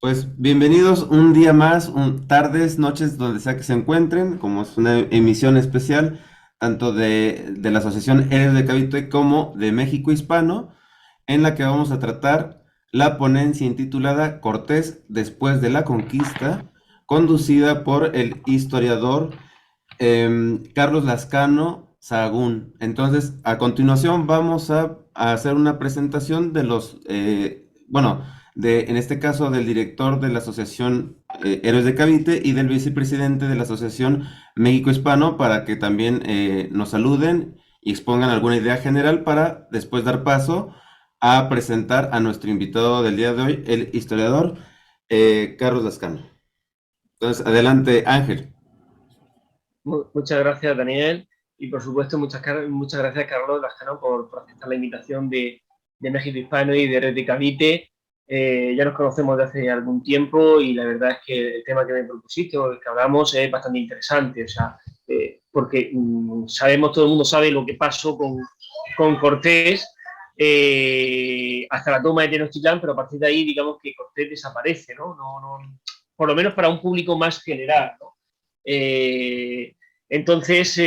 Pues bienvenidos un día más, tardes, noches, donde sea que se encuentren, como es una emisión especial, tanto de la Asociación Héroes de Cavite como de México Hispano, en la que vamos a tratar la ponencia intitulada Cortés después de la conquista, conducida por el historiador Carlos Lascano Sahagún. Entonces, a continuación vamos a hacer una presentación de en este caso del director de la Asociación Héroes de Cavite y del vicepresidente de la Asociación México Hispano para que también nos saluden y expongan alguna idea general para después dar paso a presentar a nuestro invitado del día de hoy, el historiador Carlos Lascano. Entonces, adelante, Ángel. Muchas gracias, Daniel, y por supuesto muchas gracias, Carlos Lascano, por aceptar la invitación de México Hispano y de Red de Cavite. Ya nos conocemos de hace algún tiempo y la verdad es que el tema que me propusiste o el que hablamos es bastante interesante, o sea, porque todo el mundo sabe lo que pasó con Cortés hasta la toma de Tenochtitlán, pero a partir de ahí, digamos que Cortés desaparece, ¿no? Por lo menos para un público más general, ¿no? Entonces,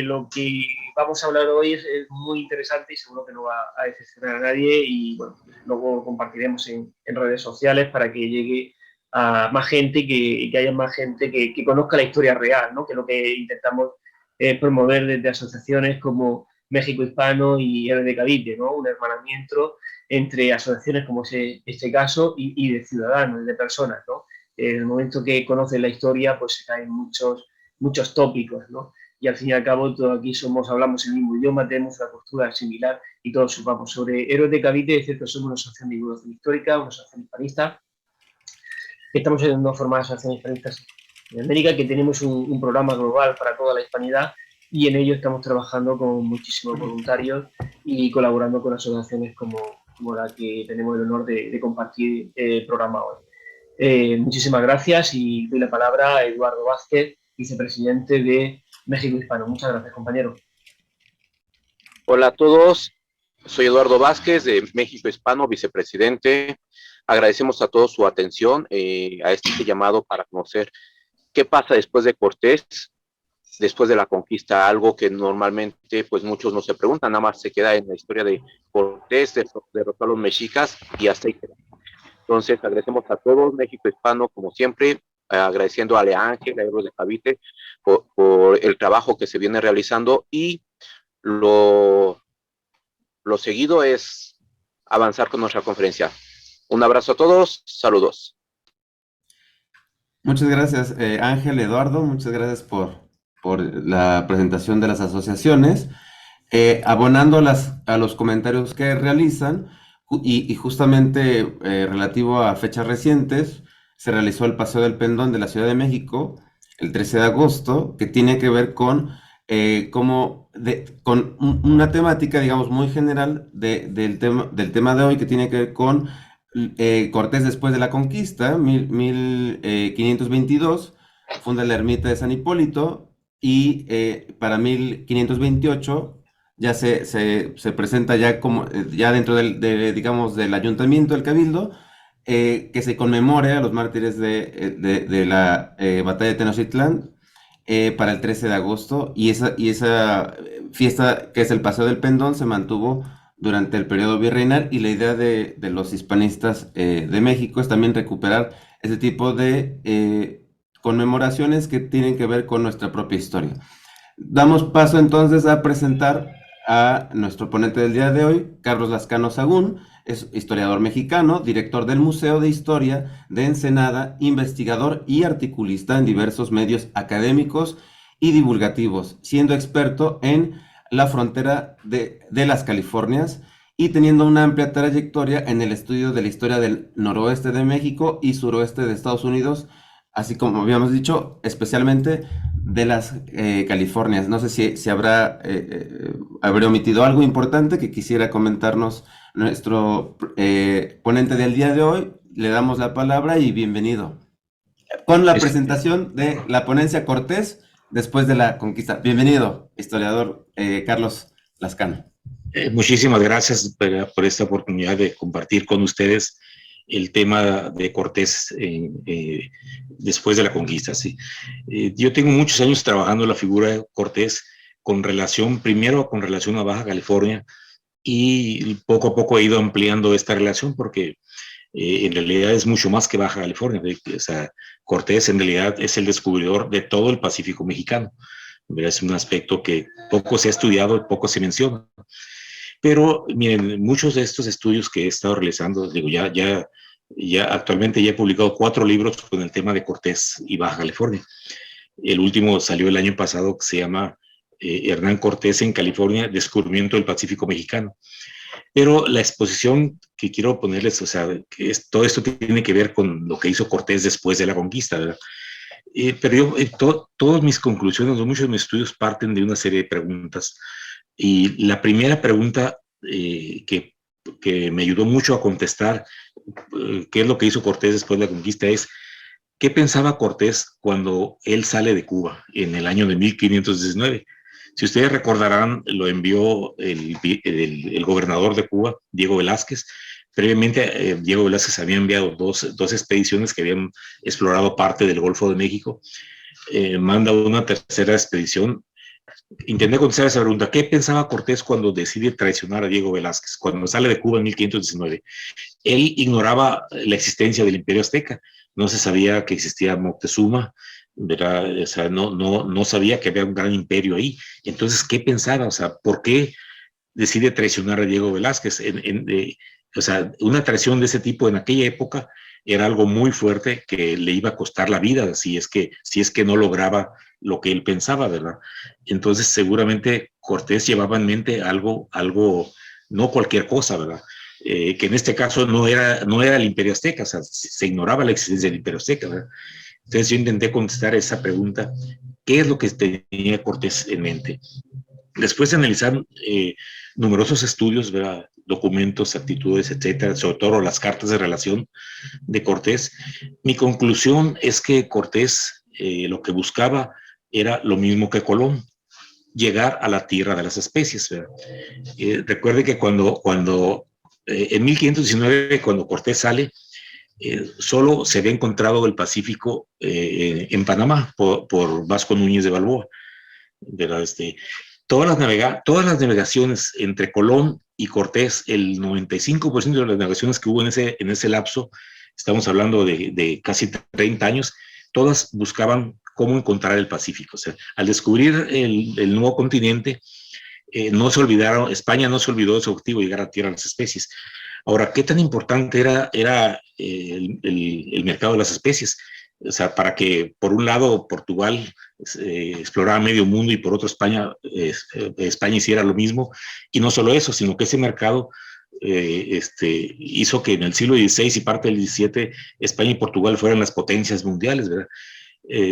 lo que vamos a hablar hoy es muy interesante y seguro que no va a decepcionar a nadie y bueno, luego lo compartiremos en redes sociales para que llegue a más gente y que haya más gente que conozca la historia real, ¿no? Que es lo que intentamos promover desde asociaciones como México Hispano y Héroes de Cavite, ¿no? Un hermanamiento entre asociaciones como este caso y de ciudadanos, de personas, ¿no? En el momento que conoces la historia, pues se caen muchos tópicos, ¿no? Y al fin y al cabo, todos aquí hablamos el mismo idioma, tenemos una postura similar y todos vamos sobre Héroes de Cavite. Es cierto, somos una asociación de divulgación histórica, una asociación hispanista. Estamos ayudando a formar asociaciones hispanistas en América, que tenemos un programa global para toda la hispanidad y en ello estamos trabajando con muchísimos voluntarios y colaborando con asociaciones como la que tenemos el honor de compartir el programa hoy. Muchísimas gracias y doy la palabra a Eduardo Vázquez, vicepresidente de México Hispano. Muchas gracias, compañero. Hola a todos, soy Eduardo Vázquez de México Hispano, vicepresidente. Agradecemos a todos su atención a este llamado para conocer qué pasa después de Cortés, después de la conquista, algo que normalmente pues muchos no se preguntan, nada más se queda en la historia de Cortés, derrotó a los mexicas y hasta ahí queda. Entonces agradecemos a todos, México Hispano como siempre, agradeciendo a Ale Ángel, a Héroes de Cavite por el trabajo que se viene realizando y lo seguido es avanzar con nuestra conferencia. Un abrazo a todos, saludos. Muchas gracias, Ángel, Eduardo, muchas gracias por la presentación de las asociaciones. Abonando a los comentarios que realizan, y justamente relativo a fechas recientes, se realizó el Paseo del Pendón de la Ciudad de México el 13 de agosto, que tiene que ver con una temática, digamos, muy general del tema de hoy, que tiene que ver con Cortés después de la conquista, 1522, funda la ermita de San Hipólito, y para 1528 ya se presenta ya como ya dentro digamos, del ayuntamiento, del cabildo, que se conmemore a los mártires de la batalla de Tenochtitlán para el 13 de agosto, y esa fiesta, que es el Paseo del Pendón, se mantuvo durante el periodo virreinal, y la idea de los hispanistas de México es también recuperar ese tipo de conmemoraciones que tienen que ver con nuestra propia historia. Damos paso entonces a presentar a nuestro ponente del día de hoy, Carlos Lascano Sahagún. Es historiador mexicano, director del Museo de Historia de Ensenada, investigador y articulista en diversos medios académicos y divulgativos, siendo experto en la frontera de las Californias y teniendo una amplia trayectoria en el estudio de la historia del noroeste de México y suroeste de Estados Unidos, así como habíamos dicho, especialmente de las Californias. No sé si habré omitido algo importante que quisiera comentarnos nuestro ponente del día de hoy. Le damos la palabra y bienvenido. Con la presentación de la ponencia Cortés después de la conquista. Bienvenido, historiador Carlos Lascano. Muchísimas gracias por esta oportunidad de compartir con ustedes el tema de Cortés después de la conquista. ¿Sí? Yo tengo muchos años trabajando la figura de Cortés primero con relación a Baja California, y poco a poco he ido ampliando esta relación porque en realidad es mucho más que Baja California. O sea, Cortés en realidad es el descubridor de todo el Pacífico mexicano. Es un aspecto que poco se ha estudiado, poco se menciona. Pero miren, muchos de estos estudios que he estado realizando, digo, ya actualmente ya he publicado 4 libros con el tema de Cortés y Baja California. El último salió el año pasado, que se llama Hernán Cortés en California, Descubrimiento del Pacífico Mexicano. Pero la exposición que quiero ponerles, o sea, todo esto tiene que ver con lo que hizo Cortés después de la conquista, ¿verdad? Pero todas mis conclusiones, muchos de mis estudios parten de una serie de preguntas. Y la primera pregunta que me ayudó mucho a contestar qué es lo que hizo Cortés después de la conquista es: ¿qué pensaba Cortés cuando él sale de Cuba en el año de 1519? Si ustedes recordarán, lo envió el gobernador de Cuba, Diego Velázquez. Previamente, Diego Velázquez había enviado dos expediciones que habían explorado parte del Golfo de México. Manda una tercera expedición. Intenté contestar esa pregunta: ¿qué pensaba Cortés cuando decide traicionar a Diego Velázquez, cuando sale de Cuba en 1519? Él ignoraba la existencia del Imperio Azteca, no se sabía que existía Moctezuma, ¿verdad? O sea, no sabía que había un gran imperio ahí. Entonces, ¿qué pensaba? O sea, ¿por qué decide traicionar a Diego Velázquez? O sea, una traición de ese tipo en aquella época era algo muy fuerte que le iba a costar la vida si es que no lograba lo que él pensaba, ¿verdad? Entonces, seguramente Cortés llevaba en mente algo, no cualquier cosa, ¿verdad? Que en este caso no era el Imperio Azteca, o sea, se ignoraba la existencia del Imperio Azteca, ¿verdad? Entonces yo intenté contestar esa pregunta: ¿qué es lo que tenía Cortés en mente? Después de analizar numerosos estudios, ¿verdad?, documentos, actitudes, etcétera, sobre todo las cartas de relación de Cortés, mi conclusión es que Cortés lo que buscaba era lo mismo que Colón: llegar a la tierra de las especies, ¿verdad? Recuerde que cuando en 1519, cuando Cortés sale, solo se había encontrado el Pacífico en Panamá por Vasco Núñez de Balboa, ¿verdad? Todas las navegaciones entre Colón y Cortés, el 95% de las navegaciones que hubo en ese lapso, estamos hablando de casi 30 años, todas buscaban cómo encontrar el Pacífico. O sea, al descubrir el nuevo continente, España no se olvidó de su objetivo: llegar a tierra de las especies. Ahora, ¿qué tan importante era el mercado de las especies? O sea, para que por un lado Portugal explorara medio mundo y por otro España hiciera lo mismo. Y no solo eso, sino que ese mercado hizo que en el siglo XVI y parte del XVII España y Portugal fueran las potencias mundiales, ¿verdad?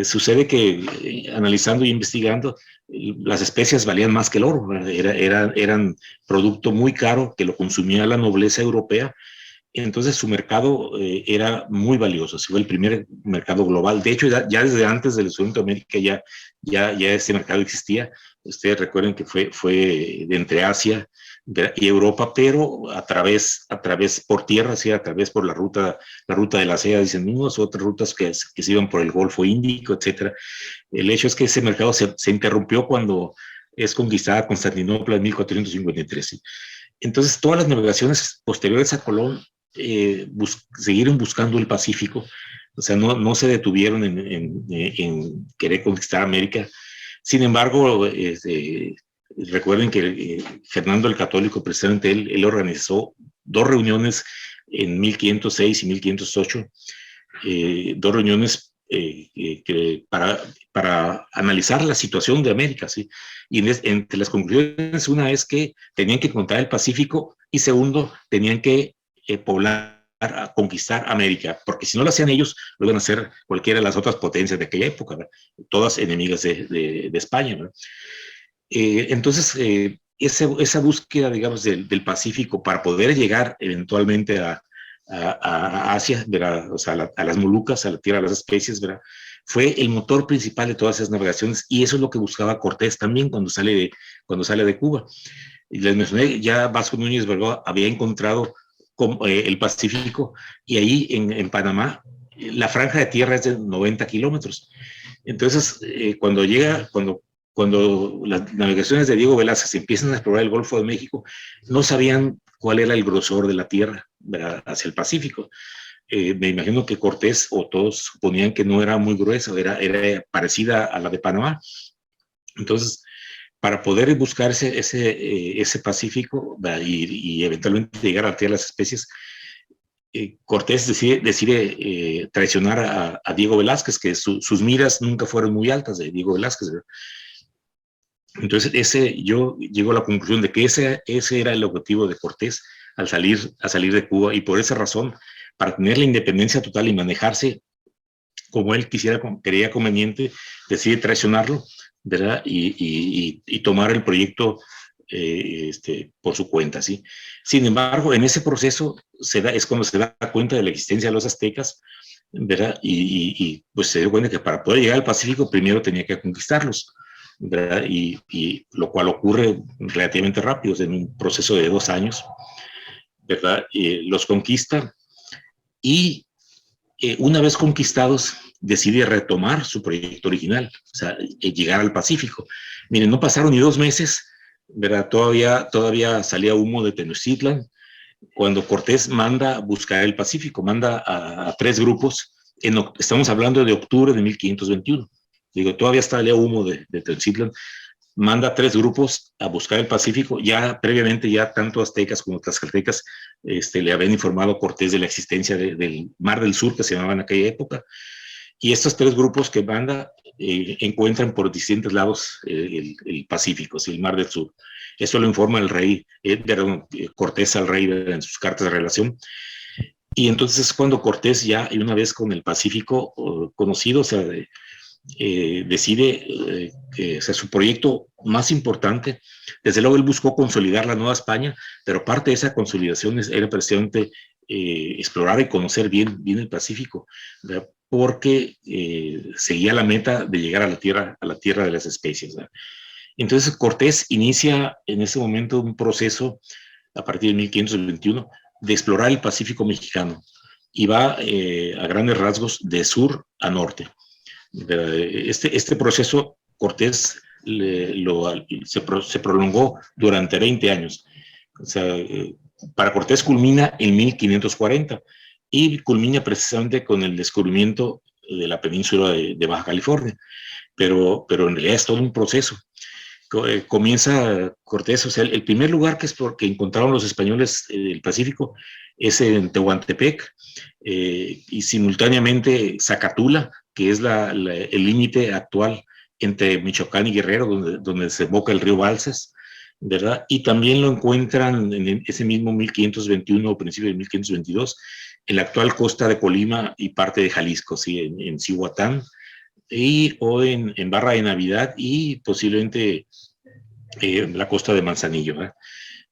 Sucede que analizando y investigando, las especias valían más que el oro, eran producto muy caro que lo consumía la nobleza europea. Entonces su mercado era muy valioso, fue el primer mercado global. De hecho, ya desde antes del descubrimiento de América ya ese mercado existía. Ustedes recuerden que fue de entre Asia y Europa, pero a través por tierra, sí, a través por la ruta de la seda, dicen unos, otras rutas que se iban por el Golfo Índico, etcétera. El hecho es que ese mercado se interrumpió cuando es conquistada Constantinopla en 1453. ¿Sí? Entonces, todas las navegaciones posteriores a Colón siguieron buscando el Pacífico, o sea, no se detuvieron en querer conquistar América. Sin embargo, recuerden que Fernando el Católico, precisamente él organizó 2 reuniones en 1506 y 1508, 2 reuniones para analizar la situación de América, ¿sí? Y entre las conclusiones, una es que tenían que encontrar el Pacífico, y segundo, tenían que poblar, a conquistar América, porque si no lo hacían ellos, lo iban a hacer cualquiera de las otras potencias de aquella época, ¿verdad? Todas enemigas de España, ¿verdad? Entonces, esa búsqueda, digamos, del Pacífico para poder llegar eventualmente a Asia, ¿verdad? O sea, a las Molucas, a la tierra de las especies, ¿verdad?, fue el motor principal de todas esas navegaciones, y eso es lo que buscaba Cortés también cuando sale de Cuba. Y les mencioné, ya Vasco Núñez de Balboa había encontrado el Pacífico, y ahí en Panamá la franja de tierra es de 90 kilómetros. Entonces, cuando las navegaciones de Diego Velázquez empiezan a explorar el Golfo de México, no sabían cuál era el grosor de la tierra, ¿verdad?, hacia el Pacífico. Me imagino que Cortés o todos suponían que no era muy gruesa, era parecida a la de Panamá. Entonces, para poder buscar ese Pacífico, ¿verdad?, y eventualmente llegar a la tierra de las especies, Cortés decide traicionar a Diego Velázquez, que sus miras nunca fueron muy altas de Diego Velázquez, ¿verdad? Entonces, yo llego a la conclusión de que ese era el objetivo de Cortés a salir de Cuba, y por esa razón, para tener la independencia total y manejarse como él creía conveniente, decide traicionarlo, ¿verdad? Y tomar el proyecto por su cuenta, ¿sí? Sin embargo, en ese proceso es cuando se da cuenta de la existencia de los aztecas, ¿verdad? Y pues se dio cuenta que para poder llegar al Pacífico primero tenía que conquistarlos, ¿verdad? Y lo cual ocurre relativamente rápido, en un proceso de 2 años, ¿verdad? Los conquista, y una vez conquistados decide retomar su proyecto original, o sea, llegar al Pacífico. Miren, no pasaron ni 2 meses, ¿verdad? Todavía salía humo de Tenochtitlan, cuando Cortés manda buscar el Pacífico, manda a 3 grupos, estamos hablando de octubre de 1521, digo, todavía salía humo de Tenochtitlan, manda 3 grupos a buscar el Pacífico. Ya previamente, ya tanto aztecas como tlaxcaltecas le habían informado a Cortés de la existencia del Mar del Sur, que se llamaba en aquella época, y estos 3 grupos que manda encuentran por distintos lados el Pacífico, el Mar del Sur. Eso lo informa el rey, Cortés al rey en sus cartas de relación. Y entonces cuando Cortés ya, y una vez con el Pacífico conocido, o sea, decide que sea su proyecto más importante. Desde luego él buscó consolidar la Nueva España, pero parte de esa consolidación era precisamente explorar y conocer bien el Pacífico, ¿verdad?, porque seguía la meta de llegar a la tierra de las especies, ¿verdad? Entonces Cortés inicia en ese momento un proceso a partir de 1521 de explorar el Pacífico mexicano, y va a grandes rasgos de sur a norte. Este proceso Cortés se prolongó durante 20 años. O sea, para Cortés culmina en 1540 y culmina precisamente con el descubrimiento de la península de Baja California. Pero en realidad es todo un proceso. Comienza Cortés, o sea, el primer lugar que encontraron los españoles del Pacífico es en Tehuantepec, y simultáneamente Zacatula, que es el límite actual entre Michoacán y Guerrero, donde desemboca el río Balsas, ¿verdad? Y también lo encuentran en ese mismo 1521 o principio de 1522 en la actual costa de Colima y parte de Jalisco, ¿sí? En Cihuatán, o en Barra de Navidad, y posiblemente la costa de Manzanillo, ¿verdad?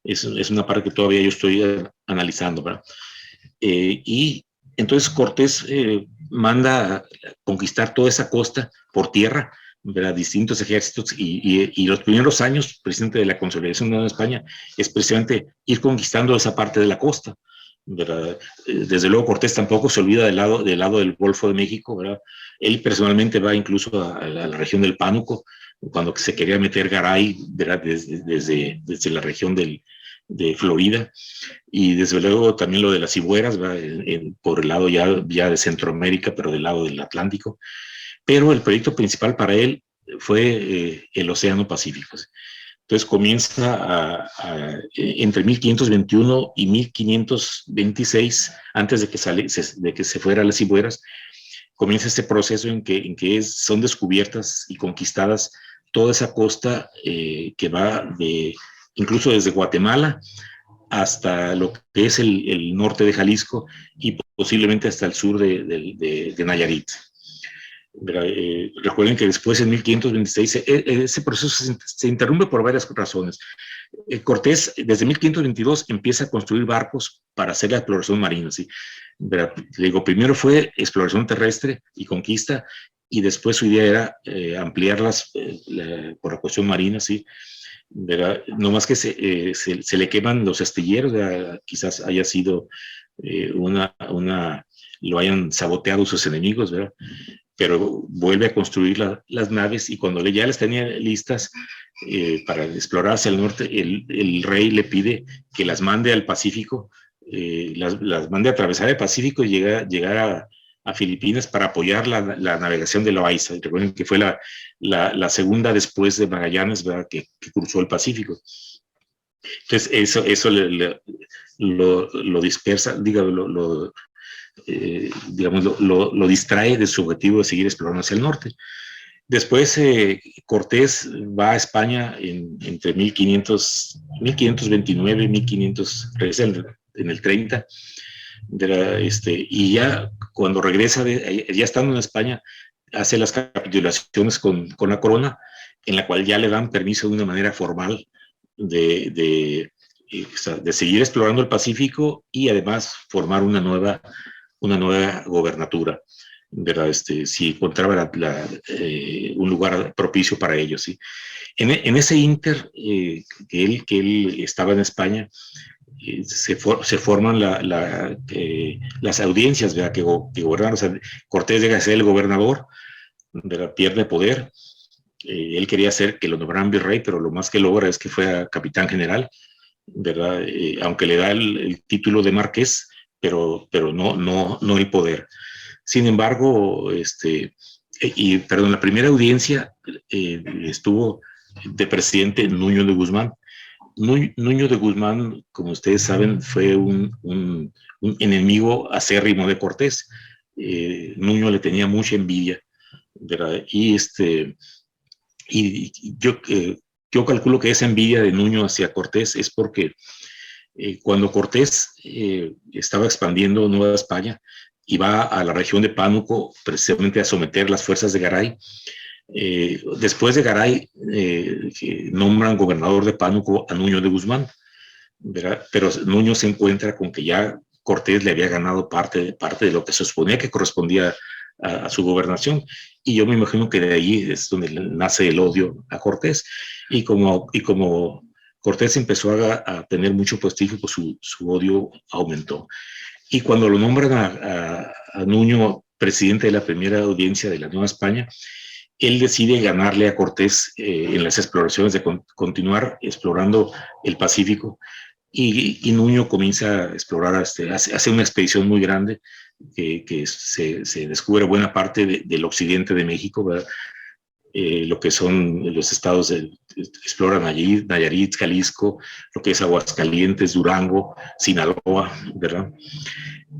Es una parte que todavía yo estoy analizando, ¿verdad? Y entonces Cortés manda a conquistar toda esa costa por tierra, ¿verdad?, distintos ejércitos, y los primeros años, precisamente de la consolidación de Nueva España, es precisamente ir conquistando esa parte de la costa, ¿verdad? Desde luego Cortés tampoco se olvida del lado del Golfo de México, ¿verdad? Él personalmente va incluso a la región del Pánuco, cuando se quería meter Garay, ¿verdad?, desde la región de Florida, y desde luego también lo de las cibueras, por el lado ya de Centroamérica, pero del lado del Atlántico. Pero el proyecto principal para él fue el Océano Pacífico. Entonces comienza entre 1521 y 1526, antes de que se fuera a las cibueras, comienza este proceso en que son descubiertas y conquistadas toda esa costa que va incluso desde Guatemala hasta lo que es el norte de Jalisco, y posiblemente hasta el sur de Nayarit. Recuerden que después, en 1526, ese proceso se interrumpe por varias razones. Cortés, desde 1522, empieza a construir barcos para hacer la exploración marina, ¿sí? Digo, primero fue exploración terrestre y conquista, y después su idea era ampliarlas por la cuestión marina, ¿sí? ¿verdad? No más que se le queman los astilleros, ¿verdad? Quizás haya sido lo hayan saboteado sus enemigos, ¿verdad? Pero vuelve a construir las naves, y cuando ya las tenía listas para explorar hacia el norte, el rey le pide que las mande al Pacífico, las mande a atravesar el Pacífico y llegar a Filipinas para apoyar la navegación de Loaiza. Recuerden que fue la segunda después de Magallanes, ¿verdad? Que cruzó el Pacífico. Entonces eso lo dispersa, digamos, lo distrae de su objetivo de seguir explorando hacia el norte. Después Cortés va a España entre 1529 y 1513, en el 30, y ya cuando regresa, ya estando en España, hace las capitulaciones con la corona, en la cual ya le dan permiso de una manera formal de seguir explorando el Pacífico y además formar una nueva gobernatura, ¿verdad? Si encontraba un lugar propicio para ellos, ¿sí? En ese ínter que él estaba en España, se forman las audiencias, ¿verdad? que gobernaron. O sea, Cortés llega a ser el gobernador, ¿verdad? Pierde poder. Él quería hacer que lo nombraran virrey, pero lo más que logra es que fue capitán general, ¿verdad? Aunque le da el título de marqués, pero no el poder. Sin embargo, la primera audiencia estuvo de presidente Nuño de Guzmán. Nuño de Guzmán, como ustedes saben, fue un enemigo acérrimo de Cortés. Nuño le tenía mucha envidia, ¿verdad? Y yo calculo que esa envidia de Nuño hacia Cortés es porque cuando Cortés estaba expandiendo Nueva España y va a la región de Pánuco precisamente a someter las fuerzas de Garay, después de Garay nombran gobernador de Pánuco a Nuño de Guzmán, ¿verdad? Pero Nuño se encuentra con que ya Cortés le había ganado parte de lo que se suponía que correspondía a su gobernación, y yo me imagino que de ahí es donde nace el odio a Cortés, y como Cortés empezó a tener mucho prestigio, pues su odio aumentó. Y cuando lo nombran a Nuño presidente de la primera audiencia de la Nueva España, él decide ganarle a Cortés en las exploraciones, de continuar explorando el Pacífico, y Nuño comienza a explorar, hace una expedición muy grande que se descubre buena parte del occidente de México, ¿verdad? Lo que son los estados, exploran allí Nayarit, Jalisco, lo que es Aguascalientes, Durango, Sinaloa, ¿verdad?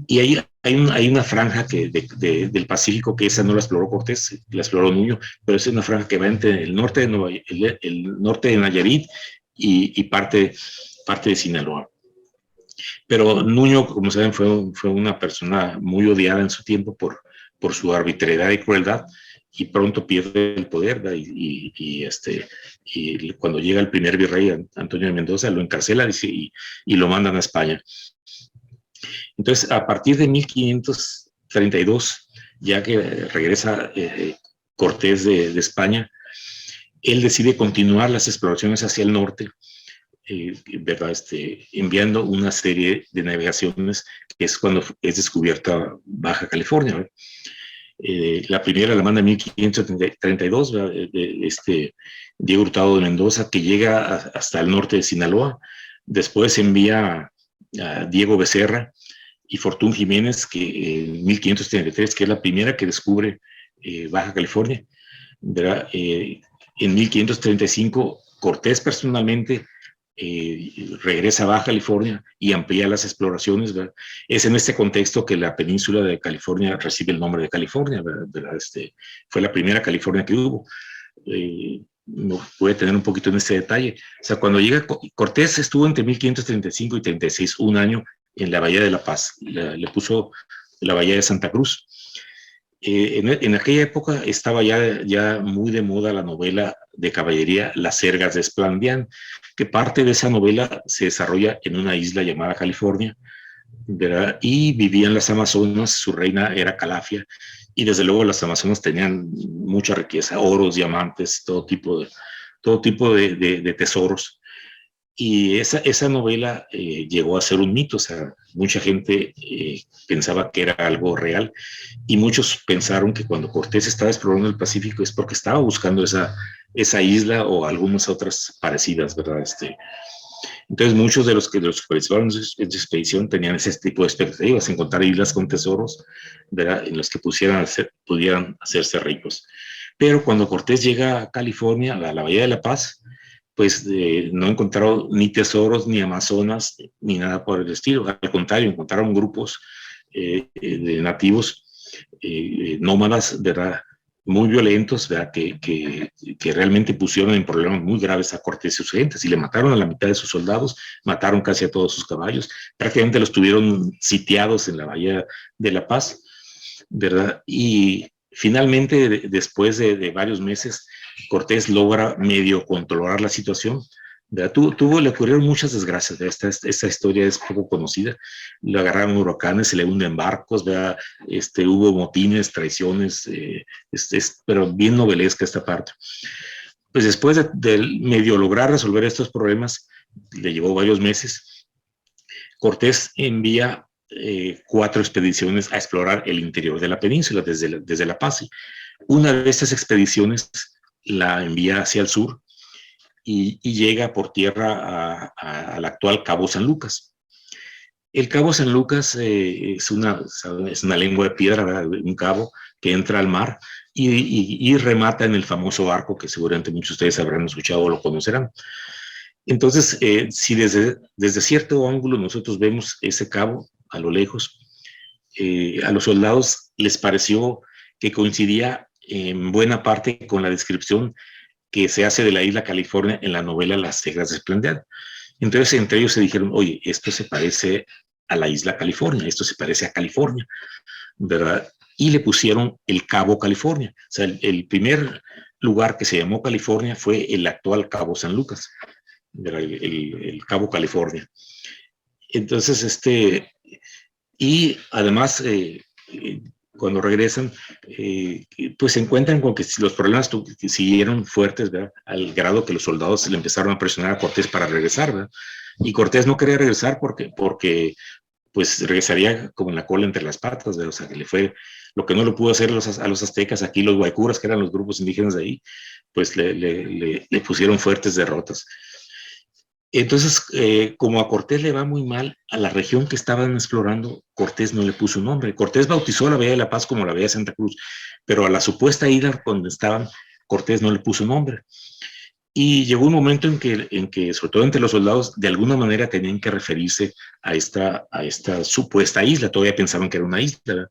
Y ahí hay una franja del Pacífico que esa no la exploró Cortés, la exploró Nuño, pero es una franja que va entre el norte de Nayarit y parte de Sinaloa. Pero Nuño, como saben, fue una persona muy odiada en su tiempo por su arbitrariedad y crueldad, y pronto pierde el poder, y cuando llega el primer virrey, Antonio de Mendoza, lo encarcela y lo mandan a España. Entonces, a partir de 1532, ya que regresa Cortés de España, él decide continuar las exploraciones hacia el norte, ¿verdad? Enviando una serie de navegaciones, que es cuando es descubierta Baja California, ¿verdad? La primera la manda en 1532, Diego Hurtado de Mendoza, que llega hasta el norte de Sinaloa. Después envía a Diego Becerra y Fortún Jiménez, que en 1533, que es la primera que descubre Baja California, ¿verdad? En 1535, Cortés personalmente regresa a Baja California y amplía las exploraciones, ¿verdad? Es en este contexto que la península de California recibe el nombre de California, ¿verdad? Fue la primera California que hubo. No puede tener un poquito en este detalle. O sea, cuando llega Cortés, estuvo entre 1535 y 36, un año en la Bahía de La Paz. Le puso la Bahía de Santa Cruz. En aquella época estaba ya muy de moda la novela de caballería Las Sergas de Esplandián, que parte de esa novela se desarrolla en una isla llamada California, ¿verdad? Y vivían las amazonas, su reina era Calafia, y desde luego las amazonas tenían mucha riqueza, oros, diamantes, todo tipo todo tipo de tesoros. Y esa novela llegó a ser un mito, o sea, mucha gente pensaba que era algo real y muchos pensaron que cuando Cortés estaba explorando el Pacífico es porque estaba buscando esa isla o algunas otras parecidas, ¿verdad? Entonces muchos de los que participaron en su expedición tenían ese tipo de expectativas, encontrar islas con tesoros, ¿verdad? En los que pudieran hacerse ricos. Pero cuando Cortés llega a California, a la Bahía de la Paz, pues no encontraron ni tesoros, ni Amazonas, ni nada por el estilo. Al contrario, encontraron grupos de nativos nómadas, ¿verdad? Muy violentos, ¿verdad? Que realmente pusieron en problemas muy graves a Cortés y sus gentes, y le mataron a la mitad de sus soldados, mataron casi a todos sus caballos, prácticamente los tuvieron sitiados en la Bahía de la Paz, ¿verdad? Y finalmente, después de varios meses, Cortés logra medio controlar la situación. Le ocurrieron muchas desgracias. Esta historia es poco conocida. Le agarraron huracanes, se le hunden barcos, hubo motines, traiciones, pero bien novelesca esta parte. Pues después de medio lograr resolver estos problemas, le llevó varios meses, Cortés envía 4 expediciones a explorar el interior de la península desde La Paz. Una de estas expediciones la envía hacia el sur y llega por tierra al actual Cabo San Lucas. El Cabo San Lucas es una lengua de piedra, ¿verdad? Un cabo que entra al mar y remata en el famoso barco que seguramente muchos de ustedes habrán escuchado o lo conocerán. Entonces, si desde cierto ángulo nosotros vemos ese cabo a lo lejos, a los soldados les pareció que coincidía en buena parte con la descripción que se hace de la isla California en la novela Las Cejas de Esplendor. Entonces, entre ellos se dijeron, oye, esto se parece a la isla California, esto se parece a California, ¿verdad? Y le pusieron el Cabo California. O sea, el primer lugar que se llamó California fue el actual Cabo San Lucas, ¿verdad? El Cabo California. Entonces, y además, cuando regresan, pues se encuentran con que los problemas siguieron fuertes, ¿verdad? Al grado que los soldados le empezaron a presionar a Cortés para regresar, ¿verdad? Y Cortés no quería regresar porque pues regresaría como en la cola entre las patas, ¿verdad? O sea, que le fue lo que no lo pudo hacer a los aztecas, aquí los guaycuras, que eran los grupos indígenas de ahí, pues le pusieron fuertes derrotas. Entonces, como a Cortés le va muy mal, a la región que estaban explorando, Cortés no le puso un nombre. Cortés bautizó la Bahía de la Paz como la Bahía de Santa Cruz, pero a la supuesta isla donde estaban, Cortés no le puso nombre. Y llegó un momento en que, sobre todo entre los soldados, de alguna manera tenían que referirse a esta supuesta isla. Todavía pensaban que era una isla, ¿verdad?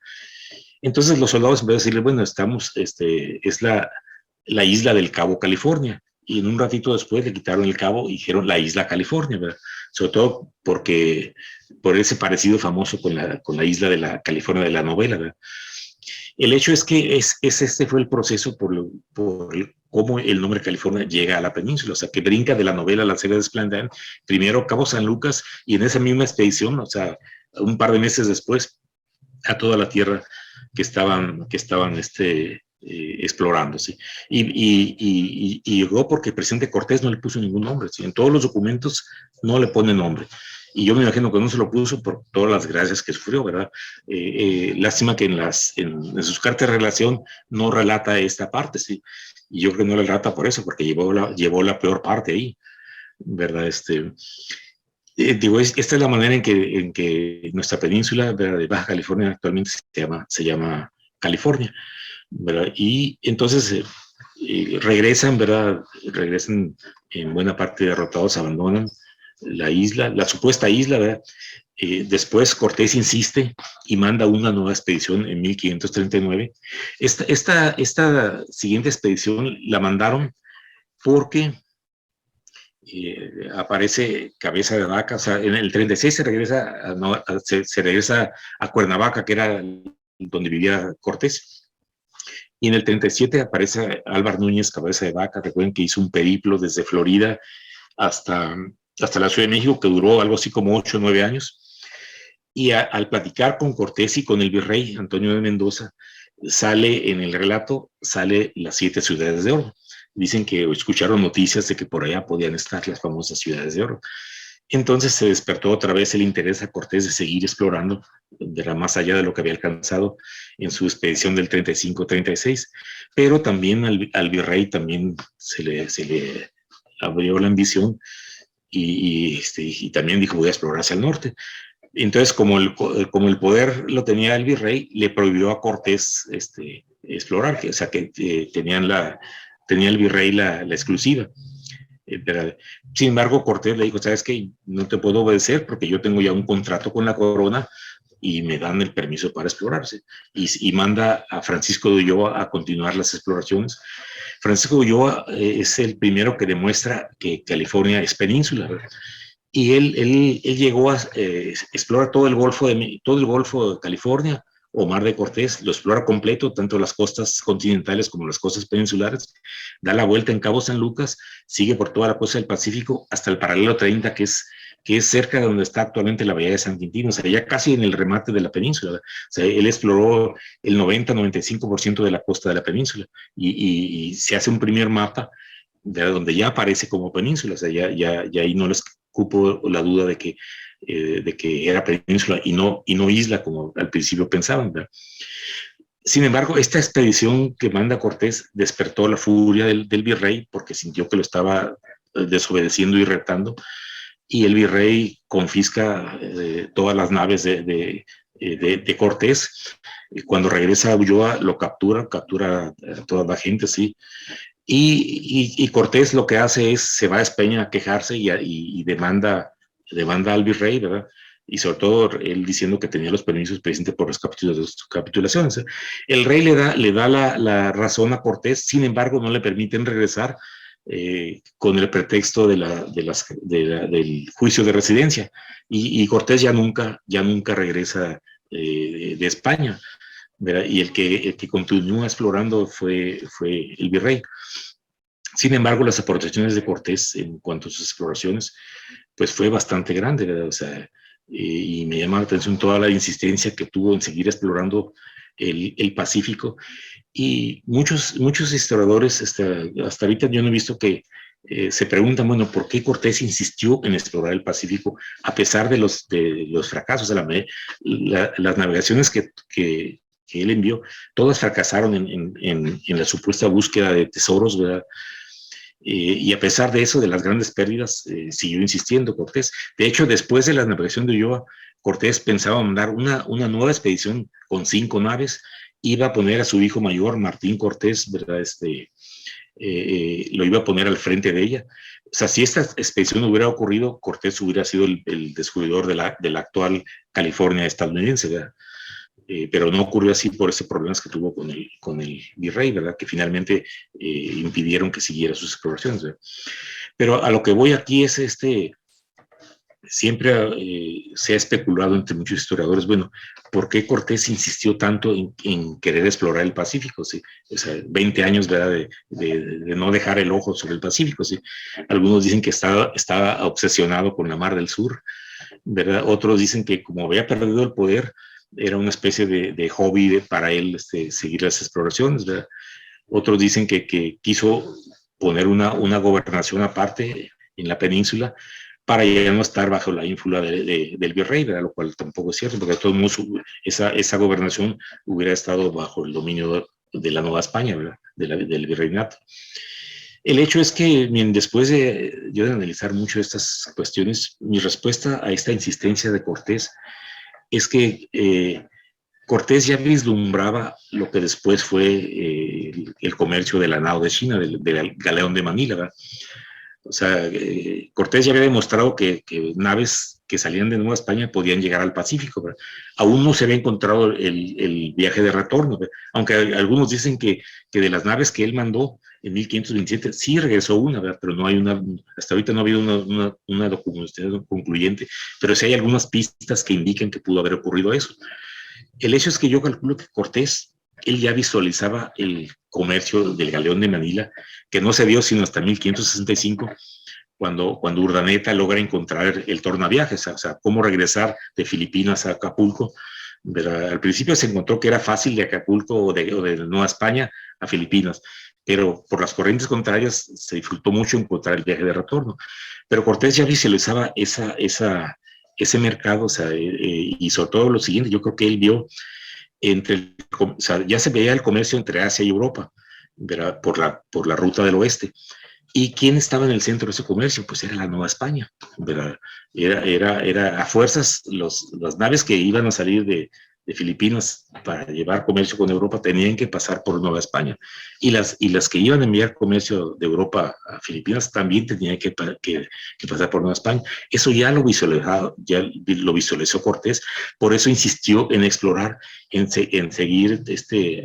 Entonces los soldados empezaron a decirle, bueno, es la isla del Cabo California. Y en un ratito después le quitaron el cabo y dijeron la isla California, ¿verdad? Sobre todo por ese parecido famoso con la isla de la California de la novela, ¿verdad? El hecho es que este fue el proceso por cómo el nombre California llega a la península, o sea, que brinca de la novela Las Cejas de Esplendor, primero Cabo San Lucas, y en esa misma expedición, o sea, un par de meses después, a toda la tierra que estaban explorando, ¿sí? Y llegó porque el presidente Cortés no le puso ningún nombre, ¿sí? En todos los documentos no le pone nombre. Y yo me imagino que no se lo puso por todas las gracias que sufrió, ¿verdad? Lástima que en sus cartas de relación no relata esta parte, ¿sí? Y yo creo que no la relata por eso, porque llevó la peor parte ahí, ¿verdad? Digo, esta es la manera en que nuestra península, ¿verdad?, de Baja California actualmente se llama California, ¿verdad? Y entonces regresan, ¿verdad? Regresan en buena parte derrotados, abandonan la isla, la supuesta isla, ¿verdad? Después Cortés insiste y manda una nueva expedición en 1539. Esta siguiente expedición la mandaron porque aparece Cabeza de Vaca, o sea, en el 36 se regresa a Cuernavaca, que era donde vivía Cortés. Y en el 37 aparece Álvar Núñez, Cabeza de Vaca. Recuerden que hizo un periplo desde Florida hasta la Ciudad de México, que duró algo así como 8 o 9 años. Y al platicar con Cortés y con el virrey Antonio de Mendoza, sale en el relato, sale las 7 ciudades de oro. dicen que escucharon noticias de que por allá podían estar las famosas ciudades de oro. Entonces se despertó otra vez el interés a Cortés de seguir explorando, de más allá de lo que había alcanzado en su expedición del 35-36, pero también al virrey también se le abrió la ambición y también dijo, voy a explorar hacia el norte. Entonces, como el poder lo tenía el virrey, le prohibió a Cortés explorar, o sea, que tenía el virrey la exclusiva. Sin embargo, Cortés le dijo, ¿sabes qué? No te puedo obedecer porque yo tengo ya un contrato con la corona y me dan el permiso para explorarse. Y manda a Francisco de Ulloa a continuar las exploraciones. Francisco de Ulloa es el primero que demuestra que California es península, ¿verdad? Y él llegó a explorar todo el Golfo de California, o Mar de Cortés, lo explora completo, tanto las costas continentales como las costas peninsulares, da la vuelta en Cabo San Lucas, sigue por toda la costa del Pacífico hasta el paralelo 30, que es cerca de donde está actualmente la bahía de San Quintín, o sea, ya casi en el remate de la península. O sea, él exploró el 90-95% de la costa de la península y se hace un primer mapa de donde ya aparece como península, o sea, ya ahí no les cupo la duda de que era península y no isla como al principio pensaban, ¿verdad? Sin embargo, esta expedición que manda Cortés despertó la furia del virrey porque sintió que lo estaba desobedeciendo y retando, y el virrey confisca todas las naves de Cortés. Cuando regresa a Ulloa lo captura a toda la gente, sí. Y Cortés lo que hace es, se va a España a quejarse y demanda al virrey, ¿verdad? Y sobre todo él diciendo que tenía los permisos precisamente por las capitulaciones. El rey le da la razón a Cortés, sin embargo no le permiten regresar con el pretexto del juicio de residencia. Y Cortés ya nunca regresa de España, ¿verdad? Y el que continúa explorando fue el virrey. Sin embargo, las aportaciones de Cortés en cuanto a sus exploraciones, pues fue bastante grande, ¿verdad? O sea, y me llama la atención toda la insistencia que tuvo en seguir explorando el Pacífico. Y muchos historiadores, hasta ahorita yo no he visto que se preguntan, bueno, ¿por qué Cortés insistió en explorar el Pacífico a pesar de los fracasos? Las navegaciones que él envió, todas fracasaron en la supuesta búsqueda de tesoros, ¿verdad? Y a pesar de eso, de las grandes pérdidas, siguió insistiendo Cortés. De hecho, después de la navegación de Ulloa, Cortés pensaba mandar una nueva expedición con 5 naves, iba a poner a su hijo mayor, Martín Cortés, ¿verdad? Lo iba a poner al frente de ella. O sea, si esta expedición hubiera ocurrido, Cortés hubiera sido el descubridor de la actual California estadounidense, ¿verdad? Pero no ocurrió así por esos problemas que tuvo con el virrey, ¿verdad? Que finalmente impidieron que siguiera sus exploraciones, ¿verdad? Pero a lo que voy aquí es siempre se ha especulado entre muchos historiadores, bueno, ¿por qué Cortés insistió tanto en querer explorar el Pacífico? ¿Sí? O sea, 20 años, ¿verdad? De no dejar el ojo sobre el Pacífico, ¿sí? Algunos dicen que estaba obsesionado con la Mar del Sur, ¿verdad? Otros dicen que como había perdido el poder, era una especie de hobby para él seguir las exploraciones, ¿verdad? Otros dicen que quiso poner una gobernación aparte en la península para ya no estar bajo la ínfula del virrey, ¿verdad? Lo cual tampoco es cierto, porque de todos modos esa gobernación hubiera estado bajo el dominio de la Nueva España, ¿verdad? Del virreinato. El hecho es que después de yo analizar mucho estas cuestiones, mi respuesta a esta insistencia de Cortés es que Cortés ya vislumbraba lo que después fue el comercio de la nao de China, del galeón de Manila, ¿verdad? O sea, Cortés ya había demostrado que naves que salían de Nueva España podían llegar al Pacífico, ¿verdad? Aún no se había encontrado el viaje de retorno, ¿verdad? Aunque algunos dicen que de las naves que él mandó en 1527 sí regresó una, ¿verdad? Pero no hay hasta ahorita no ha habido una documentación concluyente, pero sí hay algunas pistas que indican que pudo haber ocurrido eso. El hecho es que yo calculo que Cortés, él ya visualizaba el comercio del galeón de Manila, que no se dio sino hasta 1565, cuando Urdaneta logra encontrar el tornaviajes, o sea, cómo regresar de Filipinas a Acapulco. Pero al principio se encontró que era fácil de Acapulco o de Nueva España a Filipinas, pero por las corrientes contrarias se disfrutó mucho encontrar el viaje de retorno. Pero Cortés ya visualizaba ese mercado, o sea, y sobre todo lo siguiente, yo creo que él vio o sea, ya se veía el comercio entre Asia y Europa, ¿verdad? Por la ruta del oeste. ¿Y quién estaba en el centro de ese comercio? Pues era la Nueva España, ¿verdad? Era a fuerzas, las naves que iban a salir de Filipinas para llevar comercio con Europa tenían que pasar por Nueva España. Y las que iban a enviar comercio de Europa a Filipinas también tenían que pasar por Nueva España. Eso ya lo visualizó Cortés, por eso insistió en explorar, en seguir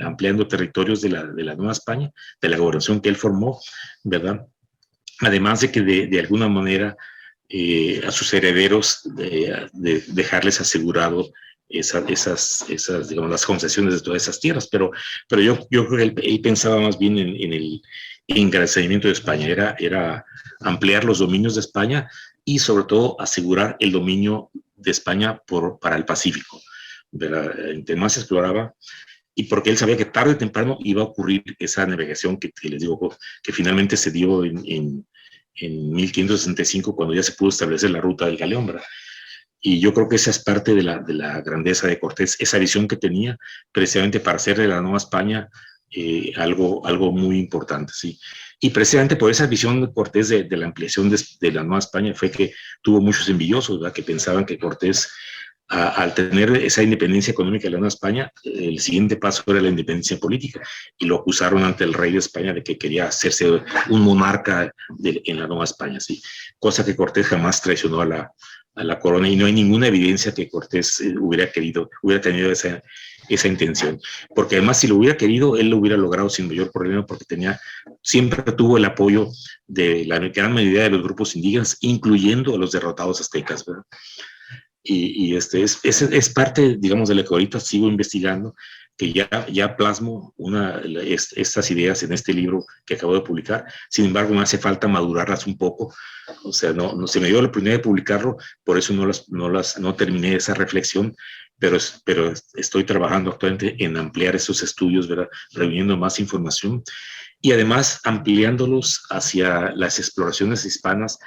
ampliando territorios de la Nueva España, de la gobernación que él formó, ¿verdad? Además de que de alguna manera a sus herederos de dejarles asegurado digamos, las concesiones de todas esas tierras, pero yo creo que él pensaba más bien en el engrandecimiento de España, era ampliar los dominios de España y sobre todo asegurar el dominio de España para el Pacífico. Entre más se exploraba, y porque él sabía que tarde o temprano iba a ocurrir esa navegación que les digo, que finalmente se dio en 1565, cuando ya se pudo establecer la ruta del galeón, ¿verdad? Y yo creo que esa es parte de la grandeza de Cortés, esa visión que tenía precisamente para hacer de la Nueva España algo muy importante, ¿sí? Y precisamente por esa visión de Cortés de la ampliación de la Nueva España fue que tuvo muchos envidiosos, ¿verdad? Que pensaban que Cortés, al tener esa independencia económica de la Nueva España, el siguiente paso era la independencia política, y lo acusaron ante el rey de España de que quería hacerse un monarca en la Nueva España, ¿sí? Cosa que Cortés jamás traicionó a la corona, y no hay ninguna evidencia que Cortés hubiera tenido esa intención, porque además si lo hubiera querido, él lo hubiera logrado sin mayor problema, porque siempre tuvo el apoyo de la gran mayoría de los grupos indígenas, incluyendo a los derrotados aztecas, ¿verdad? Y es parte, digamos, de lo que ahorita sigo investigando, que ya plasmo estas ideas en este libro que acabo de publicar. Sin embargo, me hace falta madurarlas un poco. O sea, no se me dio la oportunidad de publicarlo, por eso no terminé esa reflexión, pero estoy trabajando actualmente en ampliar esos estudios, ¿verdad? Reuniendo más información y además ampliándolos hacia las exploraciones hispanas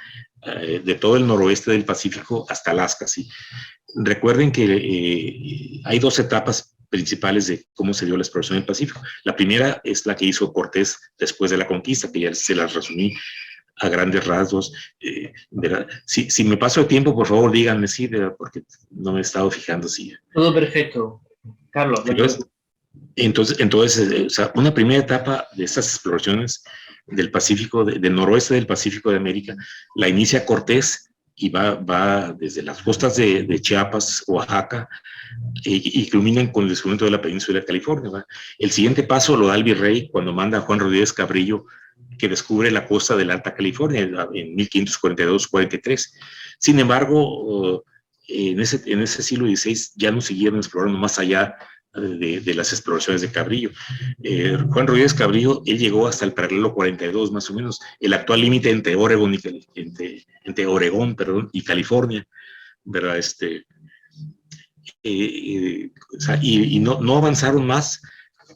de todo el noroeste del Pacífico hasta Alaska, ¿sí? Recuerden que hay dos etapas principales de cómo se dio la exploración del Pacífico. La primera es la que hizo Cortés después de la conquista, que ya se las resumí a grandes rasgos. Si me paso de tiempo, por favor, díganme, sí, porque no me he estado fijando. Sí. Todo perfecto, Carlos. Entonces, o sea, una primera etapa de estas exploraciones del Pacífico, del noroeste del Pacífico de América, la inicia Cortés y va desde las costas de Chiapas, Oaxaca, y culminan con el descubrimiento de la península de California, ¿verdad? El siguiente paso lo da el virrey cuando manda a Juan Rodríguez Cabrillo, que descubre la costa de la Alta California en 1542-43. Sin embargo, en ese siglo XVI ya no siguieron explorando más allá de las exploraciones de Cabrillo. Juan Rodríguez Cabrillo, él llegó hasta el paralelo 42, más o menos, el actual límite entre Oregón y California, ¿verdad? Y no avanzaron más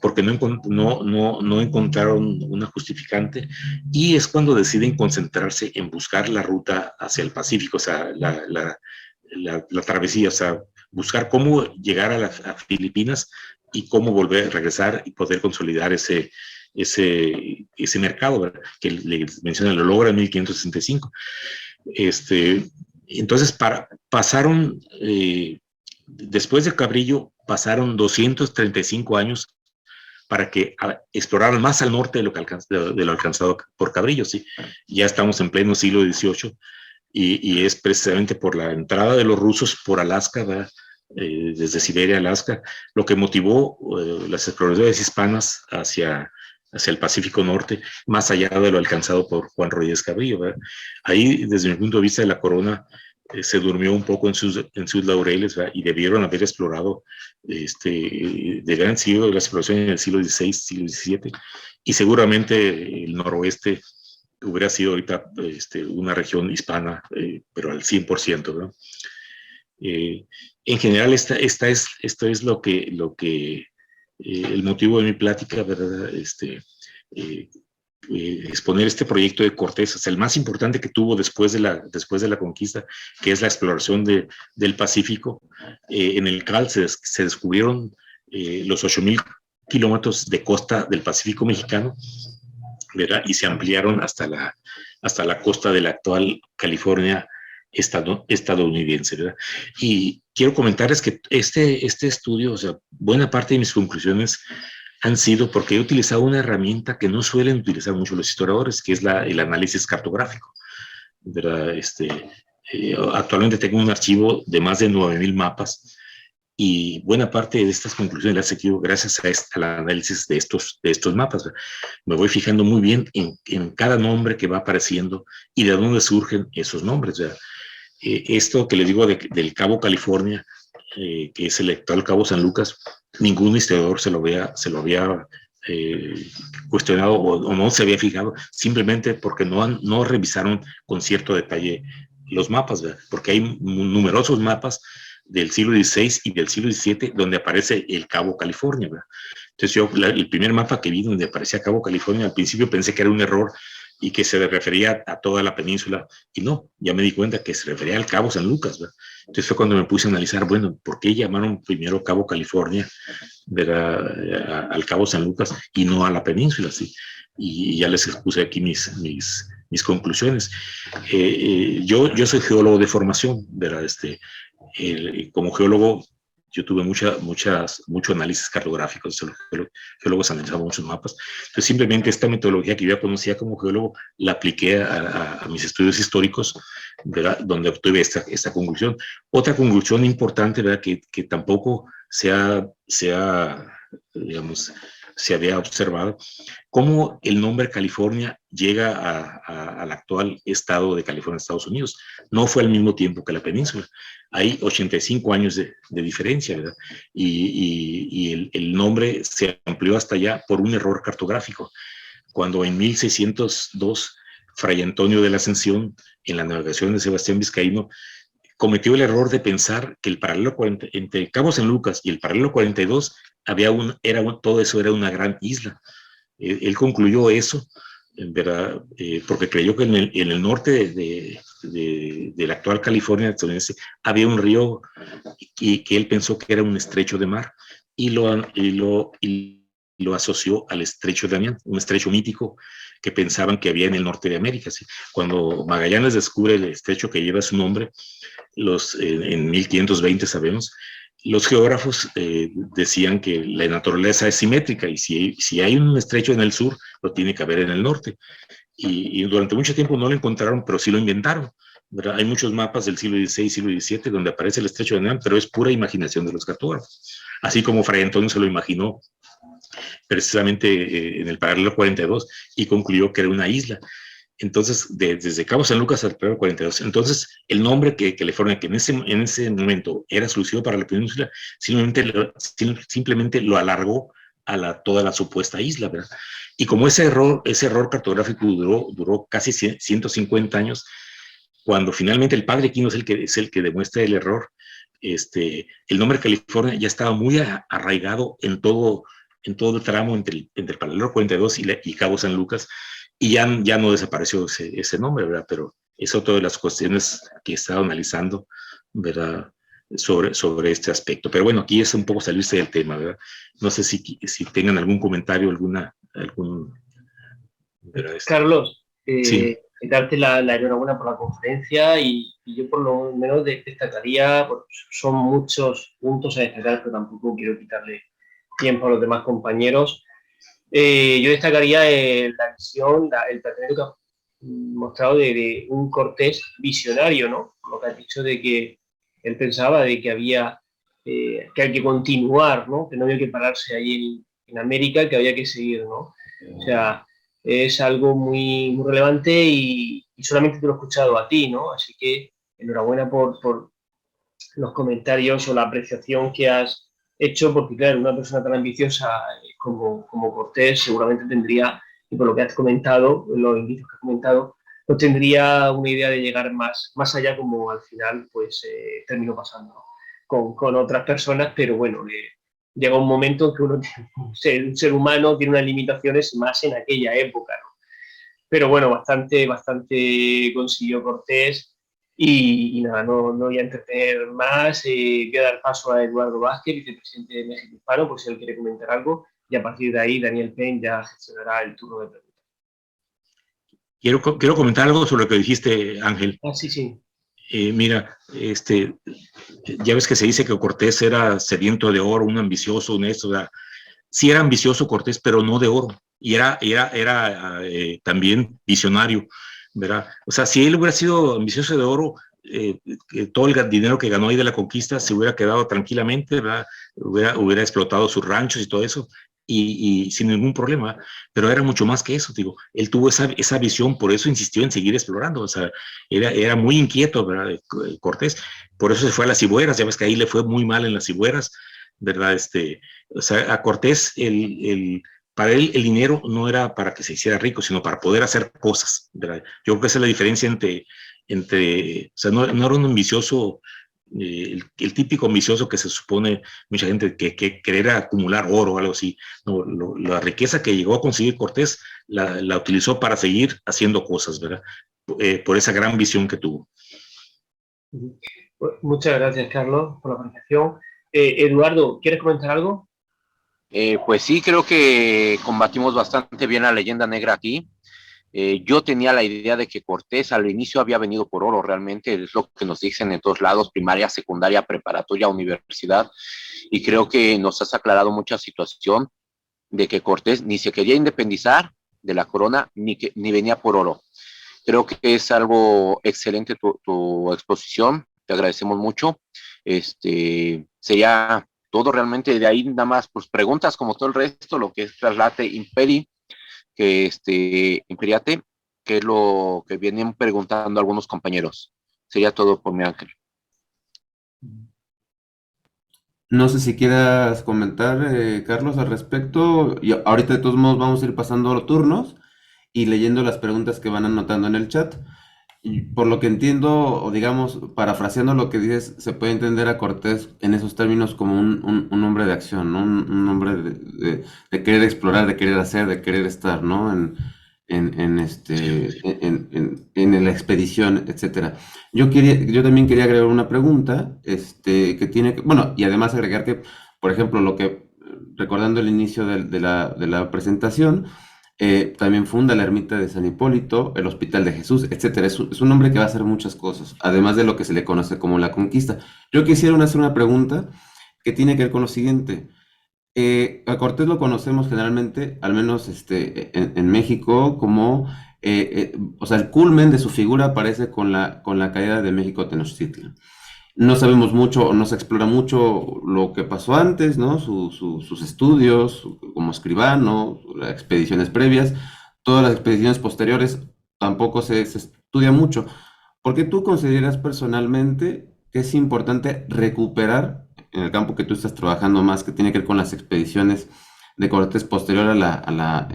porque no encontraron una justificante, y es cuando deciden concentrarse en buscar la ruta hacia el Pacífico, o sea, la travesía, o sea, buscar cómo llegar a Filipinas y cómo volver a regresar y poder consolidar ese mercado, ¿verdad? Que le menciona, lo logra en 1565. Entonces, pasaron, después de Cabrillo, pasaron 235 años para que exploraran más al norte de lo alcanzado por Cabrillo, ¿sí? Ya estamos en pleno siglo XVIII, y es precisamente por la entrada de los rusos por Alaska, ¿verdad? Desde Siberia a Alaska, lo que motivó las exploraciones hispanas hacia el Pacífico Norte, más allá de lo alcanzado por Juan Rodríguez Cabrillo, ¿verdad? Ahí, desde mi punto de vista, la corona se durmió un poco en sus laureles, ¿verdad? Y debieron haber explorado, debieron haber sido las exploraciones en el siglo XVI, siglo XVII, y seguramente el noroeste hubiera sido ahorita una región hispana, pero al 100%, ¿no? En general, esto es el motivo de mi plática, ¿verdad? exponer este proyecto de Cortés, es el más importante que tuvo después de la conquista, que es la exploración del Pacífico. En el CAL se descubrieron los 8,000 kilómetros de costa del Pacífico mexicano, ¿verdad? Y se ampliaron hasta la costa de la actual California estadounidense, ¿verdad? Y quiero comentarles que este estudio, o sea, buena parte de mis conclusiones han sido porque he utilizado una herramienta que no suelen utilizar mucho los historiadores, que es el análisis cartográfico, ¿verdad? Actualmente tengo un archivo de más de 9,000 mapas y buena parte de estas conclusiones las he seguido gracias al análisis de estos mapas, ¿verdad? Me voy fijando muy bien en cada nombre que va apareciendo y de dónde surgen esos nombres, ¿verdad? Esto que les digo del Cabo California, que es el actual Cabo San Lucas, ningún historiador se lo había cuestionado o no se había fijado, simplemente porque no revisaron con cierto detalle los mapas, ¿verdad? Porque hay numerosos mapas del siglo XVI y del siglo XVII donde aparece el Cabo California, ¿verdad? Entonces el primer mapa que vi donde aparecía Cabo California, al principio pensé que era un error y que se refería a toda la península, y no, ya me di cuenta que se refería al Cabo San Lucas, ¿verdad? Entonces fue cuando me puse a analizar, bueno, ¿por qué llamaron primero Cabo California, ¿verdad?, al Cabo San Lucas y no a la península, ¿sí? Y ya les expuse aquí mis conclusiones. Yo soy geólogo de formación, ¿verdad? Como geólogo yo tuve mucho análisis cartográfico, los geólogos analizaban muchos mapas. Entonces, simplemente esta metodología que yo ya conocía como geólogo, la apliqué a mis estudios históricos, ¿verdad?, donde obtuve esta conclusión. Otra conclusión importante, ¿verdad?, que tampoco se había observado, cómo el nombre California llega al actual estado de California, Estados Unidos. No fue al mismo tiempo que la península. Hay 85 años de diferencia, ¿verdad? Y el nombre se amplió hasta allá por un error cartográfico. Cuando en 1602, Fray Antonio de la Ascensión, en la navegación de Sebastián Vizcaíno, cometió el error de pensar que el paralelo entre Cabo San Lucas y el paralelo 42 todo eso era una gran isla. Él concluyó eso, ¿verdad? Porque creyó que en el norte de la actual California estadounidense había un río y que él pensó que era un estrecho de mar y lo asoció al estrecho de Anián, un estrecho mítico que pensaban que había en el norte de América, ¿sí? Cuando Magallanes descubre el estrecho que lleva su nombre, en 1520 sabemos, los geógrafos decían que la naturaleza es simétrica y si hay un estrecho en el sur, lo tiene que haber en el norte. Y durante mucho tiempo no lo encontraron, pero sí lo inventaron, ¿verdad? Hay muchos mapas del siglo XVI, siglo XVII, donde aparece el estrecho de Anián, pero es pura imaginación de los cartógrafos. Así como Fray Antonio se lo imaginó precisamente en el paralelo 42 y concluyó que era una isla. Entonces, desde Cabo San Lucas al paralelo 42. Entonces, el nombre que California, que en ese momento era exclusivo para la península, simplemente lo alargó a toda la supuesta isla, ¿verdad? Y como ese error cartográfico duró casi 150 años, cuando finalmente el padre Quino es el que demuestra el error, el nombre California ya estaba muy arraigado en todo el tramo entre el paralelo 42 y Cabo San Lucas, y ya no desapareció ese nombre, ¿verdad? Pero es otra de las cuestiones que he estado analizando, ¿verdad?, sobre este aspecto. Pero bueno, aquí es un poco salirse del tema, ¿verdad? No sé si tengan algún comentario, ¿verdad? Carlos, sí. darte la enhorabuena por la conferencia y yo por lo menos destacaría, bueno, son muchos puntos a destacar, pero tampoco quiero quitarle tiempo a los demás compañeros. Yo destacaría la visión, el planteamiento que ha mostrado de un Cortés visionario, ¿no? Lo que has dicho de que él pensaba de que había que hay que continuar, ¿no? Que no había que pararse ahí en América, que había que seguir, ¿no? O sea, es algo muy, muy relevante y solamente te lo he escuchado a ti, ¿no? Así que enhorabuena por los comentarios o la apreciación que has hecho, porque claro, una persona tan ambiciosa como Cortés seguramente tendría, y por lo que has comentado, los indicios que has comentado, pues tendría una idea de llegar más allá, como al final pues terminó pasando, ¿no? con otras personas, pero bueno, llega un momento en que un ser humano tiene unas limitaciones más en aquella época, ¿no? pero bueno, bastante consiguió Cortés. Y nada, no voy a entretener más. Voy a dar paso a Eduardo Vázquez, vicepresidente de México Hispano, por si él quiere comentar algo. Y a partir de ahí, Daniel Penn ya gestionará el turno de preguntas. Quiero comentar algo sobre lo que dijiste, Ángel. Ah, sí, sí. Mira, ya ves que se dice que Cortés era sediento de oro, un ambicioso, un esto, ¿verdad? Sí era ambicioso Cortés, pero no de oro, y era también visionario, ¿verdad? O sea, si él hubiera sido ambicioso de oro, todo el dinero que ganó ahí de la conquista se hubiera quedado tranquilamente, ¿verdad? Hubiera explotado sus ranchos y todo eso, y sin ningún problema, pero era mucho más que eso, digo, él tuvo esa visión, por eso insistió en seguir explorando, o sea, era muy inquieto, ¿verdad? Cortés, por eso se fue a las Cibueras, ya ves que ahí le fue muy mal en las Cibueras, ¿verdad? O sea, a Cortés, para él el dinero no era para que se hiciera rico, sino para poder hacer cosas, ¿verdad? Yo creo que esa es la diferencia o sea, no era un ambicioso, el típico ambicioso que se supone mucha gente que querer acumular oro o algo así. No, la riqueza que llegó a conseguir Cortés la utilizó para seguir haciendo cosas, ¿verdad? Por esa gran visión que tuvo. Muchas gracias, Carlos, por la presentación. Eduardo, ¿quieres comentar algo? Pues sí, creo que combatimos bastante bien la leyenda negra aquí. Yo tenía la idea de que Cortés al inicio había venido por oro, realmente es lo que nos dicen en todos lados, primaria, secundaria, preparatoria, universidad, y creo que nos has aclarado mucha situación de que Cortés ni se quería independizar de la corona, ni venía por oro. Creo que es algo excelente tu exposición, te agradecemos mucho. Sería todo realmente, de ahí nada más pues preguntas como todo el resto, lo que es traslate imperi, imperiate, que es lo que vienen preguntando algunos compañeros. Sería todo por mi Ángel. No sé si quieras comentar, Carlos, al respecto. Y ahorita de todos modos vamos a ir pasando los turnos y leyendo las preguntas que van anotando en el chat. Y por lo que entiendo, o digamos, parafraseando lo que dices, se puede entender a Cortés en esos términos como un hombre de acción, ¿no? Un hombre de querer explorar, de querer hacer, de querer estar, ¿no? En la expedición, etcétera. Yo también quería agregar una pregunta, que tiene bueno, y además agregar que, por ejemplo, recordando el inicio de la presentación, también funda la ermita de San Hipólito, el Hospital de Jesús, etcétera. Es un hombre que va a hacer muchas cosas, además de lo que se le conoce como la conquista. Yo quisiera hacer una pregunta que tiene que ver con lo siguiente. A Cortés lo conocemos generalmente, al menos en México, como, o sea, el culmen de su figura aparece con la caída de México Tenochtitlan. No sabemos mucho, o no se explora mucho lo que pasó antes, ¿no? Sus estudios como escribano, las expediciones previas, todas las expediciones posteriores tampoco se estudia mucho. ¿Por qué tú consideras personalmente que es importante recuperar en el campo que tú estás trabajando más, que tiene que ver con las expediciones de Cortés posterior a la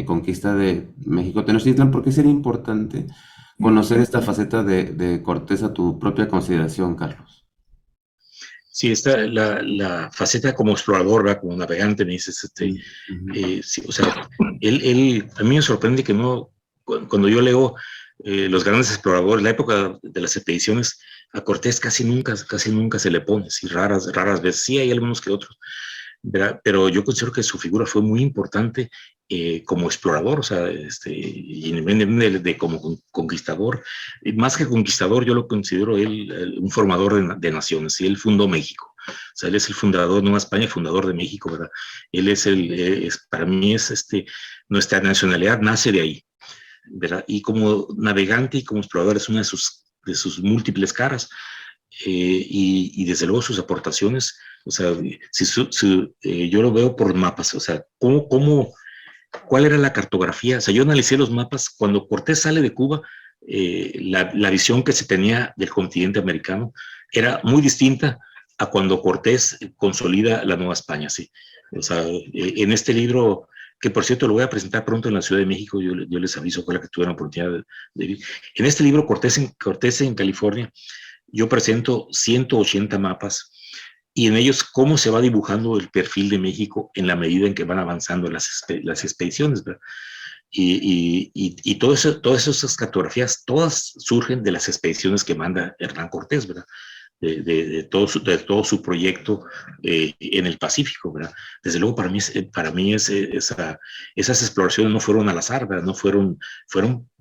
conquista de México Tenochtitlan? ¿Por qué sería importante conocer esta faceta de Cortés a tu propia consideración, Carlos? Sí, la faceta como explorador, ¿verdad? Como navegante, me dices, sí, o sea, a mí me sorprende que no, cuando yo leo los grandes exploradores, la época de las expediciones, a Cortés casi nunca se le pone, sí, raras veces, sí hay algunos que otros, ¿verdad? Pero yo considero que su figura fue muy importante como explorador, o sea, y de como conquistador. Y más que conquistador, yo lo considero él un formador de naciones, y él fundó México. O sea, él es el fundador, no España, fundador de México, ¿verdad? Él para mí nuestra nacionalidad nace de ahí, ¿verdad? Y como navegante y como explorador es una de sus múltiples caras, y desde luego sus aportaciones, o sea, yo lo veo por mapas, o sea, ¿cuál era la cartografía? O sea, yo analicé los mapas cuando Cortés sale de Cuba, la visión que se tenía del continente americano era muy distinta a cuando Cortés consolida la Nueva España, sí. O sea, en este libro, que por cierto lo voy a presentar pronto en la Ciudad de México, yo les aviso con la que tuvieron la oportunidad de ir. En este libro, Cortés en California, yo presento 180 mapas, y en ellos cómo se va dibujando el perfil de México en la medida en que van avanzando las expediciones, ¿verdad? y todo eso, todas esas cartografías, todas surgen de las expediciones que manda Hernán Cortés, ¿verdad? De todo su proyecto en el Pacífico, ¿verdad? Desde luego, para mí esas exploraciones no fueron al azar, ¿verdad? No fueron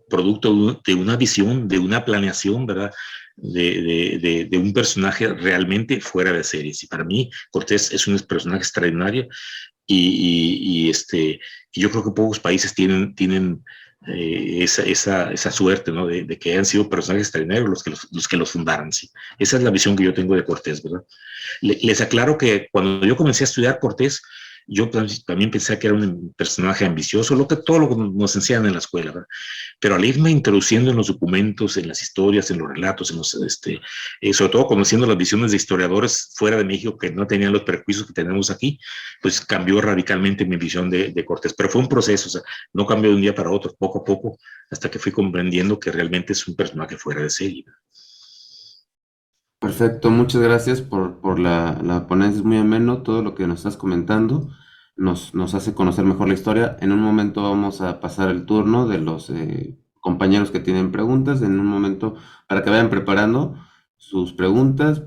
producto de una visión, de una planeación, ¿verdad? De un personaje realmente fuera de series. Y para mí, Cortés es un personaje extraordinario y yo creo que pocos países tienen esa suerte, ¿no? De que hayan sido personajes extraordinarios los que los fundaron, ¿sí? Esa es la visión que yo tengo de Cortés, ¿verdad? Les aclaro que cuando yo comencé a estudiar Cortés, yo también pensé que era un personaje ambicioso, todo lo que nos enseñan en la escuela, ¿verdad? Pero al irme introduciendo en los documentos, en las historias, en los relatos, sobre todo conociendo las visiones de historiadores fuera de México que no tenían los prejuicios que tenemos aquí, pues cambió radicalmente mi visión de Cortés. Pero fue un proceso, o sea, no cambió de un día para otro, poco a poco, hasta que fui comprendiendo que realmente es un personaje fuera de serie. Perfecto, muchas gracias por la ponencia, es muy ameno todo lo que nos estás comentando, nos hace conocer mejor la historia. En un momento vamos a pasar el turno de los compañeros que tienen preguntas, en un momento para que vayan preparando sus preguntas.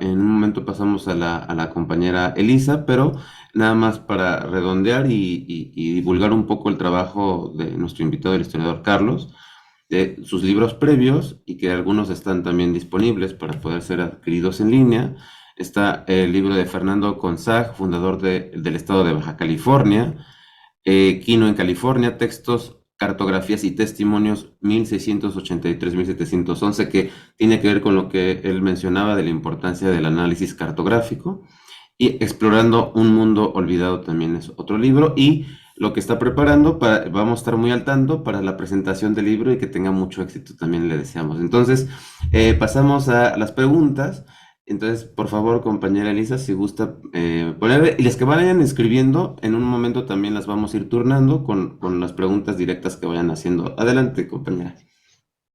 En un momento pasamos a la compañera Elisa, pero nada más para redondear y divulgar un poco el trabajo de nuestro invitado, el historiador Carlos, de sus libros previos y que algunos están también disponibles para poder ser adquiridos en línea. Está el libro de Fernando Consag, fundador del estado de Baja California, Quino en California, textos, cartografías y testimonios 1683-1711, que tiene que ver con lo que él mencionaba de la importancia del análisis cartográfico, y Explorando un mundo olvidado también es otro libro, y lo que está preparando, vamos a estar muy al tanto para la presentación del libro y que tenga mucho éxito también le deseamos. Entonces, pasamos a las preguntas. Entonces, por favor, compañera Elisa, si gusta ponerle, y las que vayan escribiendo, en un momento también las vamos a ir turnando con las preguntas directas que vayan haciendo. Adelante, compañera.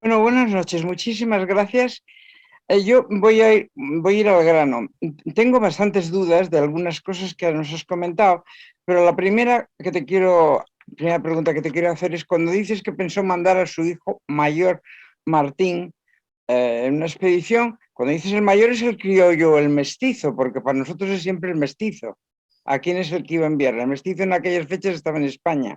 Bueno, buenas noches, muchísimas gracias. Yo voy a ir al grano. Tengo bastantes dudas de algunas cosas que nos has comentado, pero la primera pregunta que te quiero hacer es cuando dices que pensó mandar a su hijo mayor, Martín, en una expedición. Cuando dices el mayor es el criollo o el mestizo, porque para nosotros es siempre el mestizo. ¿A quién es el que iba a enviar? El mestizo en aquellas fechas estaba en España.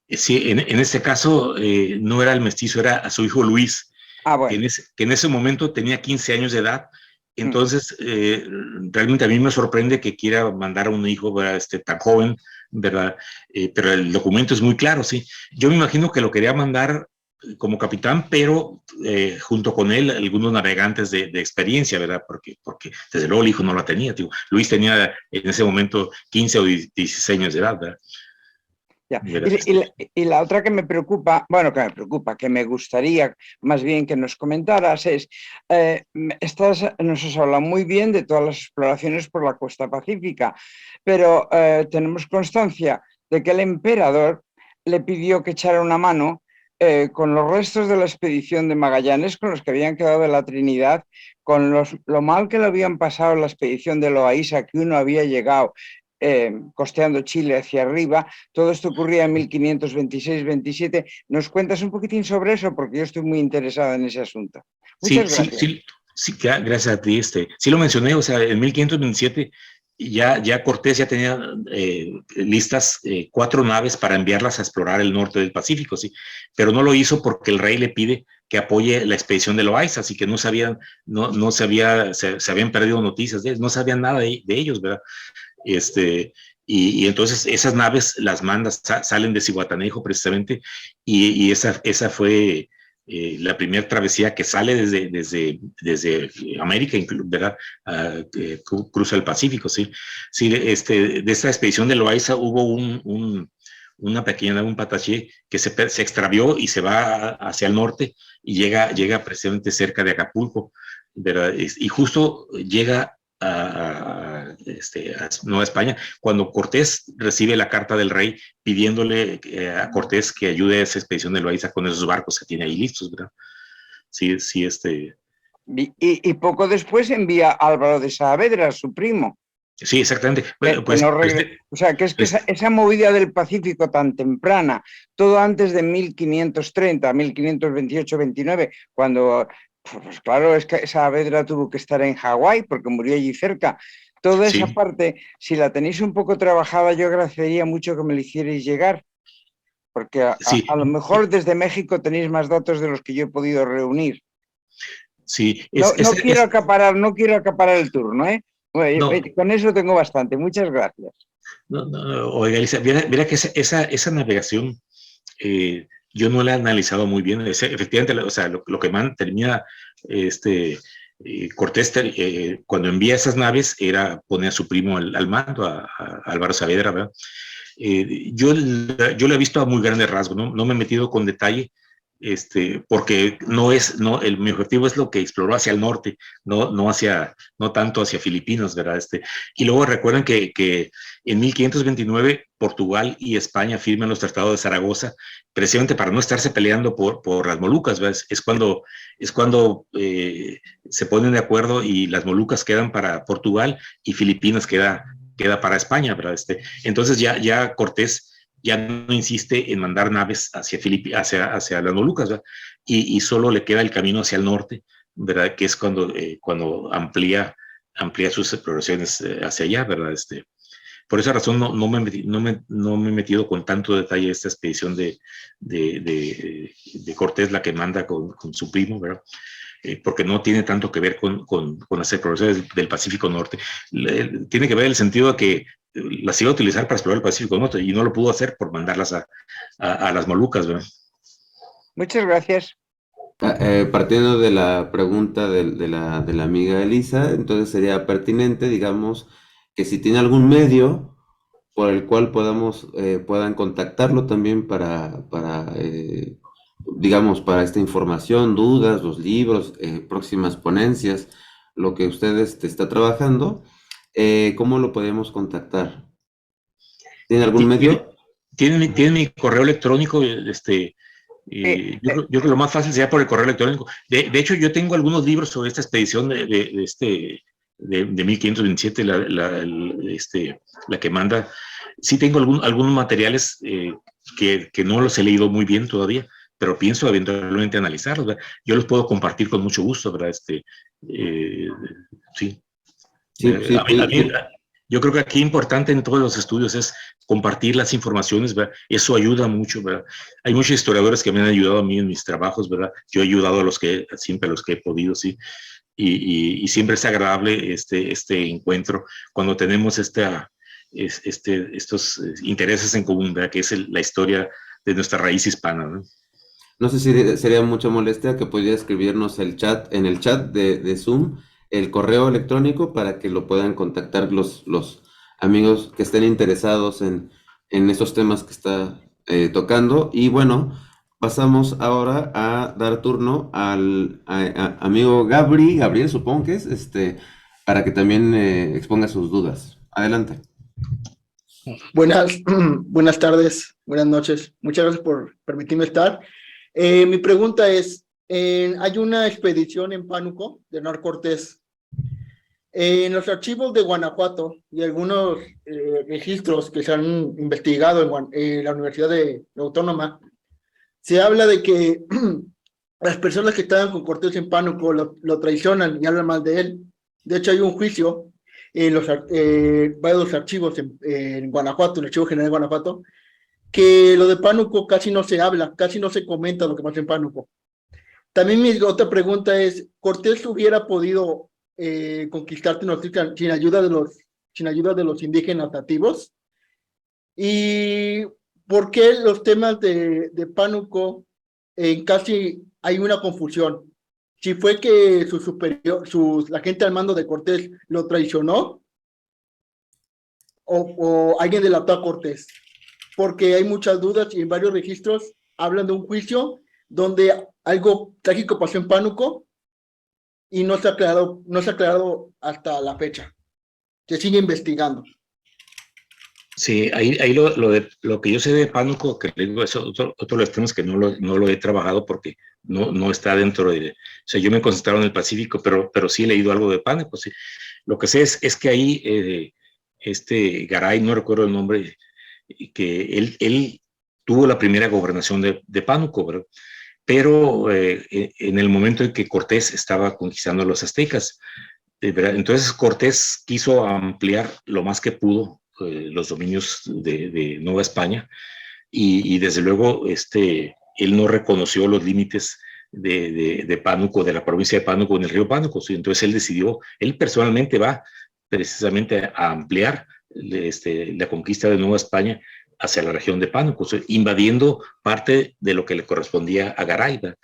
Sí, en este caso no era el mestizo, era a su hijo Luis, Bueno. que en ese momento tenía 15 años de edad. Entonces, realmente a mí me sorprende que quiera mandar a un hijo tan joven, ¿verdad? Pero el documento es muy claro, sí. Yo me imagino que lo quería mandar como capitán, pero junto con él algunos navegantes de experiencia, ¿verdad? Porque desde luego el hijo no la tenía, tío. Luis tenía en ese momento 15 o 16 años de edad, ¿verdad? Ya. Y la otra que me preocupa, que me gustaría más bien que nos comentaras es, nos has hablado muy bien de todas las exploraciones por la costa pacífica, pero tenemos constancia de que el emperador le pidió que echara una mano con los restos de la expedición de Magallanes, con los que habían quedado de la Trinidad, con lo mal que le habían pasado en la expedición de Loaiza, que uno había llegado costeando Chile hacia arriba. Todo esto ocurría en 1526-27. ¿Nos cuentas un poquitín sobre eso? Porque yo estoy muy interesada en ese asunto. Muchas gracias. Sí, gracias a ti. Sí lo mencioné, o sea, en 1527 ya Cortés ya tenía listas 4 naves para enviarlas a explorar el norte del Pacífico, sí, pero no lo hizo porque el rey le pide que apoye la expedición de Loaiza, así que se habían perdido noticias de ellos, no sabían nada de ellos, ¿verdad? Y entonces esas naves las salen de Zihuatanejo precisamente, y esa fue la primera travesía que sale desde América, ¿verdad? Cruza el Pacífico, sí. Sí, de esta expedición de Loaiza hubo una pequeña nave, un pataché, que se extravió y se va hacia el norte y llega precisamente cerca de Acapulco, ¿verdad? Y justo llega a Nueva España, cuando Cortés recibe la carta del rey pidiéndole a Cortés que ayude a esa expedición de Loaiza con esos barcos que tiene ahí listos, ¿verdad? Sí. Y poco después envía a Álvaro de Saavedra, su primo. Sí, exactamente. Bueno, Que no o sea, que es que esa movida del Pacífico tan temprana, todo antes de 1530, 1528, 29, cuando, pues claro, es que Saavedra tuvo que estar en Hawái porque murió allí cerca. Toda esa sí, parte, si la tenéis un poco trabajada, yo agradecería mucho que me la hicierais llegar, porque sí, a lo mejor desde México tenéis más datos de los que yo he podido reunir. sí. No quiero acaparar el turno, ¿eh? Bueno, No, con eso tengo bastante. Muchas gracias. no, oiga, Elisa, mira que esa navegación yo no la he analizado muy bien. Efectivamente, o sea, lo que termina Cortés cuando envía esas naves era poner a su primo al mando, a Álvaro Saavedra, ¿verdad? Yo lo he visto a muy grandes rasgos, no me he metido con detalle, porque mi objetivo es lo que exploró hacia el norte, no tanto hacia Filipinas, ¿verdad? Y luego recuerden que en 1529 Portugal y España firman los tratados de Zaragoza, precisamente para no estarse peleando por las Molucas, ¿verdad? Es cuando se ponen de acuerdo y las Molucas quedan para Portugal y Filipinas queda para España, ¿verdad? Entonces ya Cortés ya no insiste en mandar naves hacia las Molucas, ¿verdad? Y solo le queda el camino hacia el norte, ¿verdad? Que es cuando amplía sus exploraciones hacia allá, ¿verdad? Por esa razón no me he metido con tanto detalle esta expedición de Cortés, la que manda con su primo, ¿verdad? Porque no tiene tanto que ver con las exploraciones del Pacífico Norte. Tiene que ver el sentido de que las iba a utilizar para explorar el Pacífico Norte y no lo pudo hacer por mandarlas a las Molucas, ¿verdad? Muchas gracias. Partiendo de la pregunta de la amiga Elisa, entonces sería pertinente, digamos, que si tiene algún medio por el cual puedan contactarlo también digamos, para esta información, dudas, los libros, próximas ponencias, lo que ustedes te está trabajando, ¿cómo lo podemos contactar? ¿Tiene algún medio? Tiene mi correo electrónico, yo creo que lo más fácil sería por el correo electrónico. De hecho, yo tengo algunos libros sobre esta expedición de 1527, la que manda. Sí tengo algunos materiales que no los he leído muy bien todavía, pero pienso eventualmente analizarlos, ¿verdad? Yo los puedo compartir con mucho gusto, ¿verdad? Sí. Sí, Yo creo que aquí importante en todos los estudios es compartir las informaciones, ¿verdad? Eso ayuda mucho, ¿verdad? Hay muchos historiadores que me han ayudado a mí en mis trabajos, ¿verdad? Yo he ayudado siempre a los que he podido, sí. Y siempre es agradable este encuentro cuando tenemos estos intereses en común, ¿verdad? Que es la historia de nuestra raíz hispana, ¿no? No sé si sería mucha molestia que pudiera escribirnos en el chat de Zoom el correo electrónico para que lo puedan contactar los amigos que estén interesados en esos temas que está tocando. Y bueno, pasamos ahora a dar turno al amigo Gabriel, supongo que es, para que también exponga sus dudas. Adelante. Buenas tardes, buenas noches. Muchas gracias por permitirme estar. Mi pregunta es, hay una expedición en Pánuco de Hernán Cortés. En los archivos de Guanajuato y algunos registros que se han investigado en la Universidad Autónoma, se habla de que las personas que estaban con Cortés en Pánuco lo traicionan y hablan mal de él. De hecho, hay un juicio en varios archivos en Guanajuato, en el Archivo General de Guanajuato, que lo de Pánuco casi no se habla, casi no se comenta lo que pasa en Pánuco. También mi otra pregunta es, ¿Cortés hubiera podido conquistar Tenochtitlan sin ayuda de los indígenas nativos? ¿Y por qué los temas de Pánuco casi hay una confusión? Si fue que la gente al mando de Cortés lo traicionó o alguien delató a Cortés, porque hay muchas dudas y en varios registros hablan de un juicio donde algo trágico pasó en Pánuco y no se ha aclarado hasta la fecha. Se sigue investigando. Sí, ahí lo que yo sé de Pánuco, que le digo, es otro de los temas que no lo he trabajado porque no está dentro de... O sea, yo me he concentrado en el Pacífico, pero sí he leído algo de Pánuco, sí. Lo que sé es que ahí Garay, no recuerdo el nombre, que él tuvo la primera gobernación de Pánuco, ¿verdad? Pero en el momento en que Cortés estaba conquistando a los aztecas, ¿verdad? Entonces Cortés quiso ampliar lo más que pudo los dominios de Nueva España y desde luego él no reconoció los límites de Pánuco, de la provincia de Pánuco en el río Pánuco. ¿Sí? Entonces él decidió, él personalmente va precisamente a ampliar la conquista de Nueva España hacia la región de Pánuco, invadiendo parte de lo que le correspondía a Garay. ¿verdad?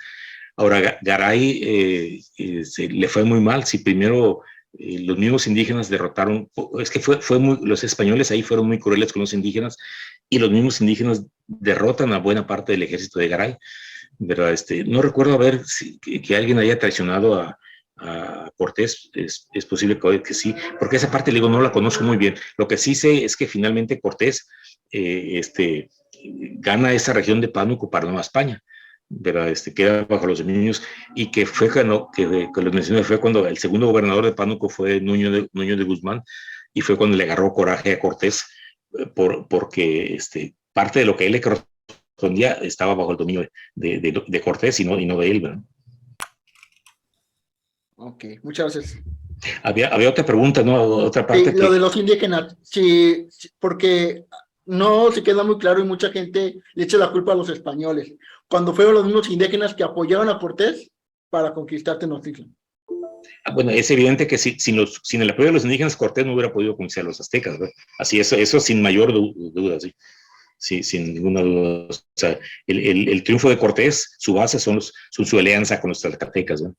Ahora, Garay le fue muy mal. Si primero los mismos indígenas derrotaron, es que los españoles ahí fueron muy crueles con los indígenas y los mismos indígenas derrotan a buena parte del ejército de Garay. ¿verdad? No recuerdo haber que alguien haya traicionado a Cortés, es posible que sí, porque esa parte, le digo, no la conozco muy bien. Lo que sí sé es que finalmente Cortés gana esa región de Pánuco para Nueva España, ¿verdad? Queda bajo los dominios, y que fue que lo mencioné, fue cuando el segundo gobernador de Pánuco fue Nuño de Guzmán, y fue cuando le agarró coraje a Cortés, porque parte de lo que él le correspondía estaba bajo el dominio de Cortés y no de él, ¿verdad? Ok, muchas gracias. Había otra pregunta, ¿no? Otra parte. Lo de los indígenas, sí, porque no se queda muy claro y mucha gente le echa la culpa a los españoles, cuando fueron los mismos indígenas que apoyaron a Cortés para conquistar Tenochtitlan. Bueno, es evidente que sin el apoyo de los indígenas, Cortés no hubiera podido conquistar a los aztecas, ¿verdad? Así, eso sin mayor duda, sí. Sí, sin ninguna duda. O sea, el triunfo de Cortés, su base son su alianza con los tlaxcaltecas, ¿verdad?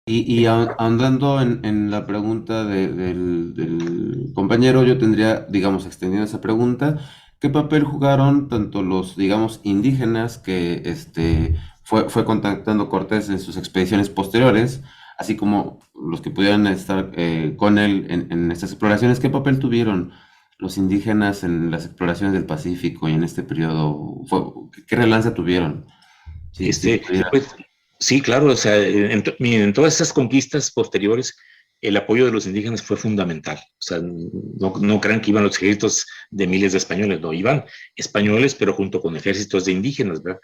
Y ahondando en la pregunta del compañero, yo tendría, digamos, extendiendo esa pregunta, ¿qué papel jugaron tanto los, digamos, indígenas que fue contactando Cortés en sus expediciones posteriores, así como los que pudieran estar con él en estas exploraciones? ¿Qué papel tuvieron los indígenas en las exploraciones del Pacífico y en este periodo? ¿Qué relevancia tuvieron? Pues, sí, claro, o sea, miren, en todas esas conquistas posteriores, el apoyo de los indígenas fue fundamental. O sea, no crean que iban los ejércitos de miles de españoles, no, iban españoles, pero junto con ejércitos de indígenas, ¿verdad?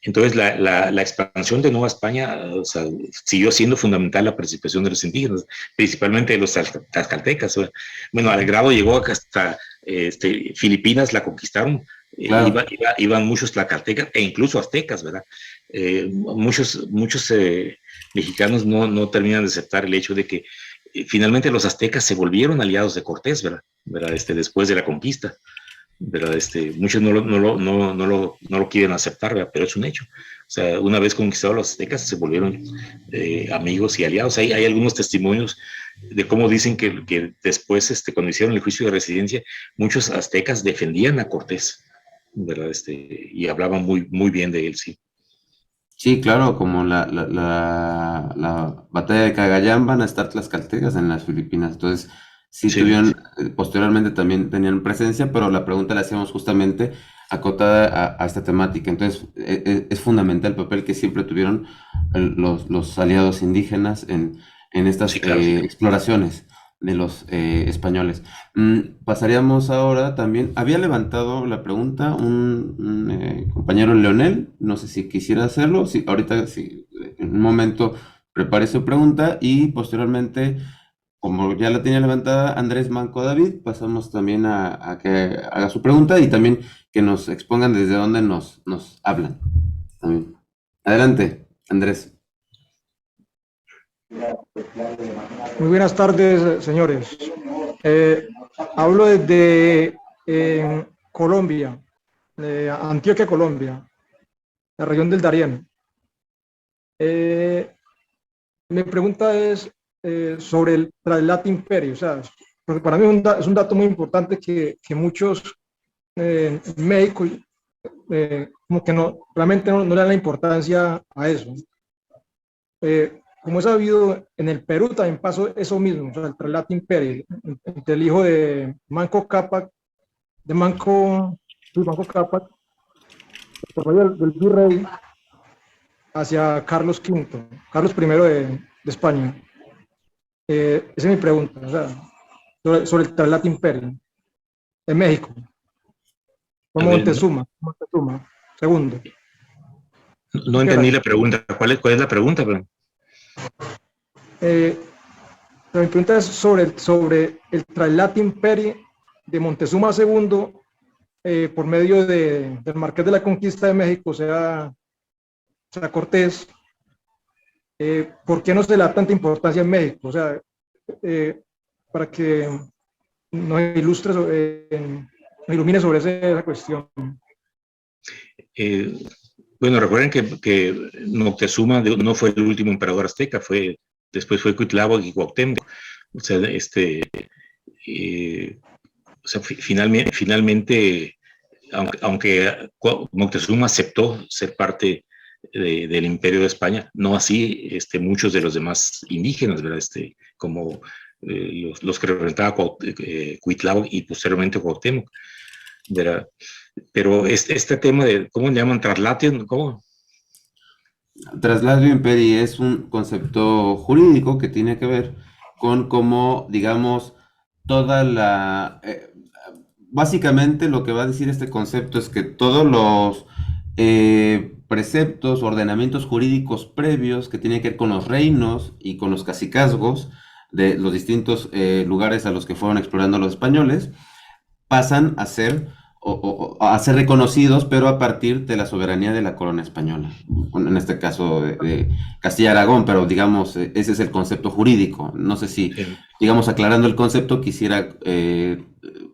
Entonces, la expansión de Nueva España, o sea, siguió siendo fundamental la participación de los indígenas, principalmente de los tlaxcaltecas. Bueno, al grado llegó que hasta Filipinas la conquistaron, Claro. iban muchos tlaxcaltecas e incluso aztecas, ¿verdad? Muchos mexicanos no terminan de aceptar el hecho de que finalmente los aztecas se volvieron aliados de Cortés, ¿verdad? Después de la conquista. ¿verdad? Muchos no lo quieren aceptar, ¿verdad? Pero es un hecho. O sea, una vez conquistados los aztecas, se volvieron amigos y aliados. Hay algunos testimonios de cómo dicen que después, cuando hicieron el juicio de residencia, muchos aztecas defendían a Cortés, ¿verdad? Y hablaban muy bien de él, sí. Sí, claro, como la batalla de Cagayán van a estar tlaxcaltecas en las Filipinas. Entonces, sí Sí. tuvieron, posteriormente también tenían presencia, pero la pregunta la hacíamos justamente acotada a esta temática. Entonces, es fundamental el papel que siempre tuvieron los aliados indígenas en estas Sí, claro. exploraciones de los españoles. Pasaríamos ahora también, había levantado la pregunta un compañero Leonel, no sé si quisiera hacerlo, si ahorita sí, en un momento prepare su pregunta y posteriormente, como ya la tenía levantada Andrés Manco David, pasamos también a que haga su pregunta y también que nos expongan desde dónde nos hablan. También. Adelante, Andrés. Muy buenas tardes, señores. Hablo desde Colombia, Antioquia, Colombia, la región del Darién. Mi pregunta es sobre el Traslate Imperio. O sea, porque para mí es un dato muy importante que muchos médicos como que realmente no le dan la importancia a eso. Como es sabido, en el Perú también pasó eso mismo, o sea, el Traslate Imperio, entre el hijo de Manco Cápac, Manco Cápac, del virrey, hacia Carlos V, Carlos I de España. Esa es mi pregunta. O sea, sobre el Traslate Imperio en México. Por Montezuma, segundo. No entendí la pregunta. ¿Cuál es la pregunta? Mi pregunta es sobre el Traslate Imperio de Montezuma II por medio del Marqués de la Conquista de México, o sea Cortés. ¿Por qué no se le da tanta importancia en México? O sea, para que nos ilustre, nos ilumine sobre esa cuestión. Bueno, recuerden que Moctezuma no fue el último emperador azteca, después fue Cuitláhuac y Cuauhtémoc. O sea, finalmente, aunque Moctezuma aceptó ser parte del Imperio de España, no así muchos de los demás indígenas, ¿verdad? Como los que representaba Cuitláhuac y posteriormente Cuauhtémoc, ¿verdad? Pero este tema de, ¿cómo le llaman? Traslate, ¿cómo? Traslado imperii es un concepto jurídico que tiene que ver con cómo, digamos, toda la... básicamente lo que va a decir este concepto es que todos los preceptos, ordenamientos jurídicos previos que tienen que ver con los reinos y con los cacicazgos de los distintos lugares a los que fueron explorando los españoles, pasan a ser a ser reconocidos, pero a partir de la soberanía de la corona española, en este caso de Castilla y Aragón, pero digamos, ese es el concepto jurídico. No sé si, digamos, aclarando el concepto, quisiera,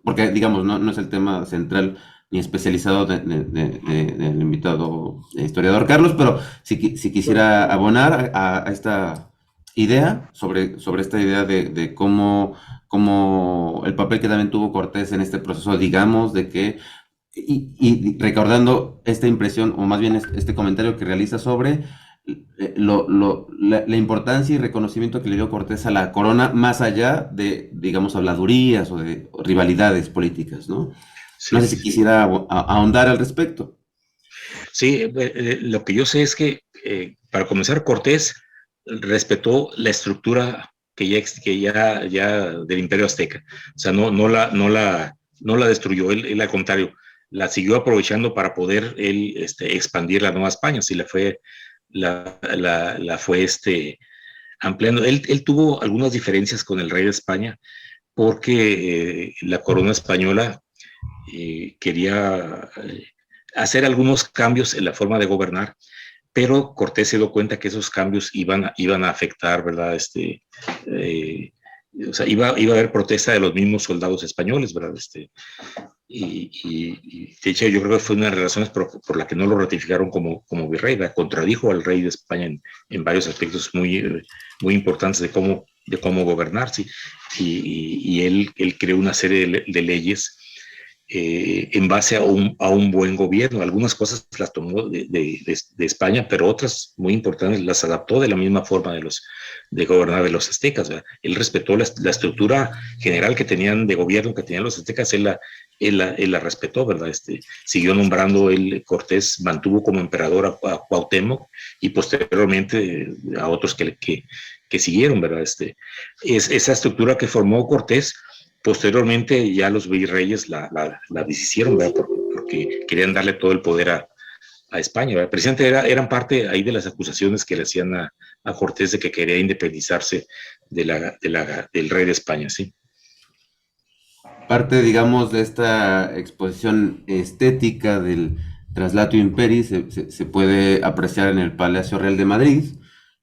porque digamos, no es el tema central ni especializado del invitado historiador Carlos, pero si quisiera abonar a esta idea, sobre esta idea de cómo el papel que también tuvo Cortés en este proceso, digamos, de que, y recordando esta impresión, o más bien este comentario que realiza sobre la importancia y reconocimiento que le dio Cortés a la corona, más allá de, digamos, habladurías o de rivalidades políticas, ¿no? Sí, no sé si quisiera ahondar al respecto. Sí, lo que yo sé es que, para comenzar, Cortés respetó la estructura que ya del Imperio Azteca. O sea, no la destruyó, él al contrario, la siguió aprovechando para poder él expandir la Nueva España. Sí, la fue ampliando. Él tuvo algunas diferencias con el rey de España porque la corona española quería hacer algunos cambios en la forma de gobernar, pero Cortés se dio cuenta que esos cambios iban a afectar, ¿verdad? O sea, iba a haber protesta de los mismos soldados españoles, ¿verdad? Y de hecho yo creo que fue una de las razones por la que no lo ratificaron como virrey, ¿verdad? Contradijo al rey de España en varios aspectos muy importantes de cómo gobernar, ¿sí? Y él creó una serie de leyes en base a un buen gobierno. Algunas cosas las tomó de España, pero otras muy importantes las adaptó de la misma forma de gobernar de los aztecas, ¿verdad? Él respetó la estructura general que tenían de gobierno que tenían los aztecas, él la respetó, ¿verdad? Siguió nombrando, Cortés mantuvo como emperador a Cuauhtémoc y posteriormente a otros que siguieron, ¿verdad? Esa estructura que formó Cortés. Posteriormente ya los virreyes la deshicieron, ¿verdad? Porque querían darle todo el poder a España, ¿verdad? Precisamente eran parte ahí de las acusaciones que le hacían a Cortés de que quería independizarse del rey de España, ¿sí? Parte, digamos, de esta exposición estética del Traslado Imperii se puede apreciar en el Palacio Real de Madrid,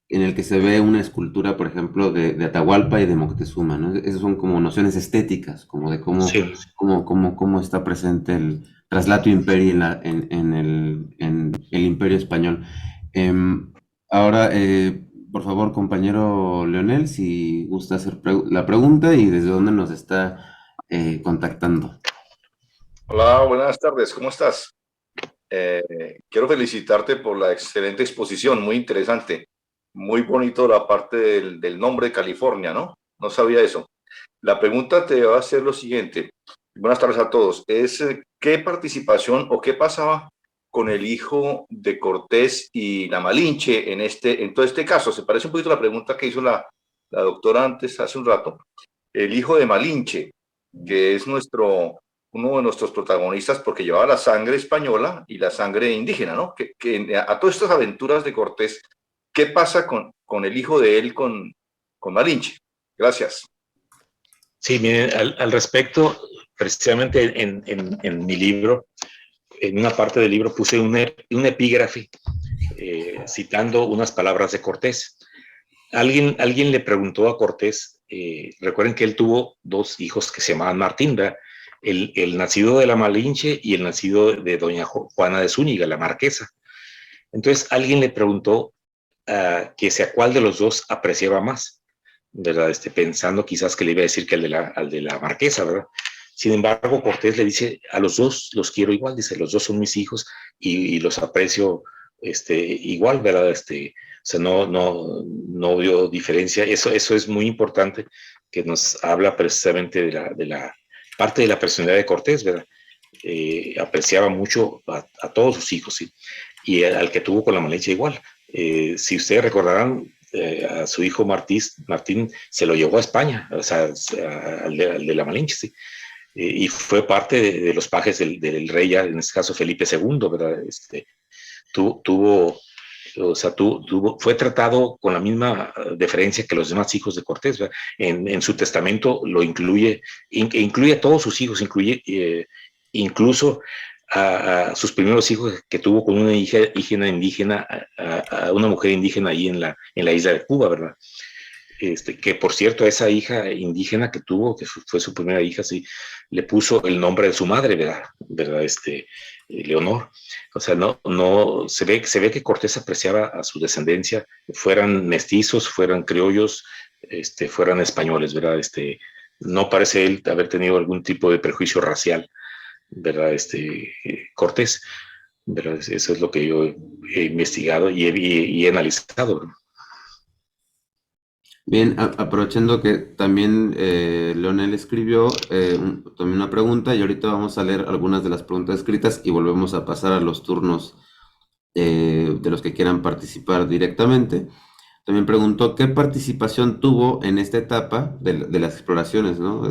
en el que se ve una escultura, por ejemplo, de Atahualpa y de Moctezuma, ¿no? Esas son como nociones estéticas, como de cómo, Sí. cómo está presente el Traslado Imperii en el Imperio Español. Ahora, por favor, compañero Leonel, si gusta hacer la pregunta y desde dónde nos está contactando. Hola, buenas tardes, ¿cómo estás? Quiero felicitarte por la excelente exposición, muy interesante. Muy bonito la parte del nombre de California, ¿no? No sabía eso. La pregunta te va a ser lo siguiente. Buenas tardes a todos. ¿Qué participación o qué pasaba con el hijo de Cortés y la Malinche en todo este caso? Se parece un poquito a la pregunta que hizo la doctora antes, hace un rato. el hijo de Malinche, que es uno de nuestros protagonistas porque llevaba la sangre española y la sangre indígena, ¿no? A todas estas aventuras de Cortés, ¿qué pasa con el hijo de él, con Malinche? Gracias. Sí, miren, al respecto, precisamente en mi libro, en una parte del libro puse un epígrafe citando unas palabras de Cortés. Alguien le preguntó a Cortés, recuerden que él tuvo dos hijos que se llamaban Martín, ¿verdad? El nacido de la Malinche y el nacido de doña Juana de Zúñiga, la marquesa. Entonces alguien le preguntó que si a cuál de los dos apreciaba más, ¿verdad? Pensando quizás que le iba a decir que al de la marquesa, ¿verdad? Sin embargo, Cortés le dice, a los dos los quiero igual, dice, los dos son mis hijos y los aprecio igual, ¿verdad? O sea, no veo diferencia. Eso es muy importante, que nos habla precisamente de la parte de la personalidad de Cortés, ¿verdad? Apreciaba mucho a todos sus hijos, ¿sí? Y al que tuvo con la Malinche igual. Si ustedes recordarán, a su hijo Martín se lo llevó a España, o sea, al de la Malinche, ¿sí? Y fue parte de los pajes del rey, ya, en este caso Felipe II, ¿verdad? Fue tratado con la misma deferencia que los demás hijos de Cortés, ¿verdad? En su testamento lo incluye a todos sus hijos, incluye incluso a sus primeros hijos que tuvo con una indígena, a una mujer indígena ahí en la isla de Cuba, ¿verdad? Que por cierto, a esa hija indígena que tuvo, que fue su primera hija, sí, le puso el nombre de su madre, ¿verdad? Leonor. O sea, se ve que Cortés apreciaba a su descendencia, fueran mestizos, fueran criollos, fueran españoles, ¿verdad? No parece él haber tenido algún tipo de prejuicio racial, ¿verdad? Cortés, ¿verdad? Eso es lo que yo he investigado y he analizado, ¿verdad? Bien, aprovechando que también Leonel escribió también una pregunta y ahorita vamos a leer algunas de las preguntas escritas y volvemos a pasar a los turnos de los que quieran participar directamente. También preguntó qué participación tuvo en esta etapa de las exploraciones, ¿no?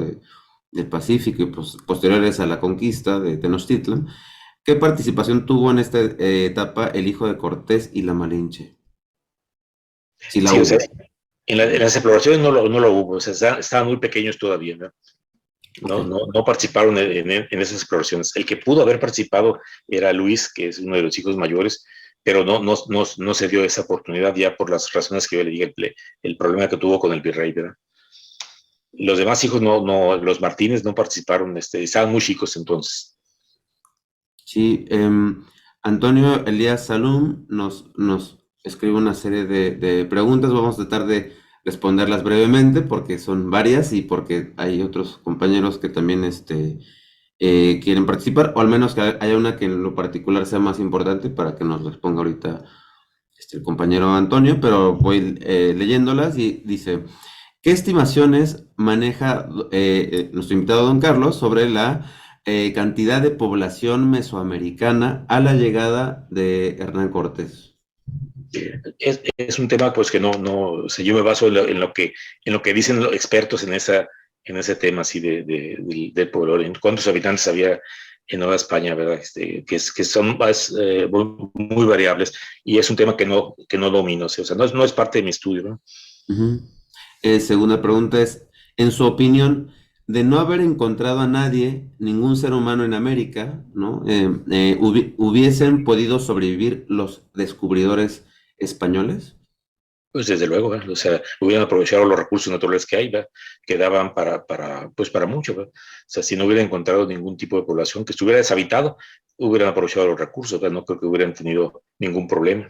del Pacífico y posteriores a la conquista de Tenochtitlan. ¿Qué participación tuvo en esta etapa el hijo de Cortés y la Malinche? Si la Sí, hubo. o sea, en las exploraciones no lo hubo, o sea, estaban muy pequeños todavía, ¿no? No participaron en esas exploraciones. El que pudo haber participado era Luis, que es uno de los hijos mayores, pero no se dio esa oportunidad ya por las razones que yo le dije, el problema que tuvo con el virrey, ¿verdad? Los demás hijos los Martínez no participaron, estaban muy chicos entonces. Sí, Antonio Elías Salum nos escribe una serie de preguntas. Vamos a tratar de responderlas brevemente porque son varias y porque hay otros compañeros que también quieren participar, o al menos que haya una que en lo particular sea más importante para que nos responda ahorita el compañero Antonio, pero voy leyéndolas y dice, ¿qué estimaciones maneja nuestro invitado don Carlos sobre la cantidad de población mesoamericana a la llegada de Hernán Cortés? Es un tema pues que o sea, yo me baso en lo que dicen los expertos en ese tema así del pueblo, en cuántos habitantes había en Nueva España, ¿verdad? Que son muy variables y es un tema que no domino, o sea, no es parte de mi estudio, ¿no? Segunda pregunta es, en su opinión, de no haber encontrado a nadie, ningún ser humano en América, ¿no? ¿Hubiesen podido sobrevivir los descubridores españoles? Pues desde luego, ¿verdad? O sea, hubieran aprovechado los recursos naturales que hay, ¿verdad? Que daban para mucho, ¿verdad? O sea, si no hubieran encontrado ningún tipo de población que estuviera deshabitado, hubieran aprovechado los recursos, ¿verdad? No creo que hubieran tenido ningún problema.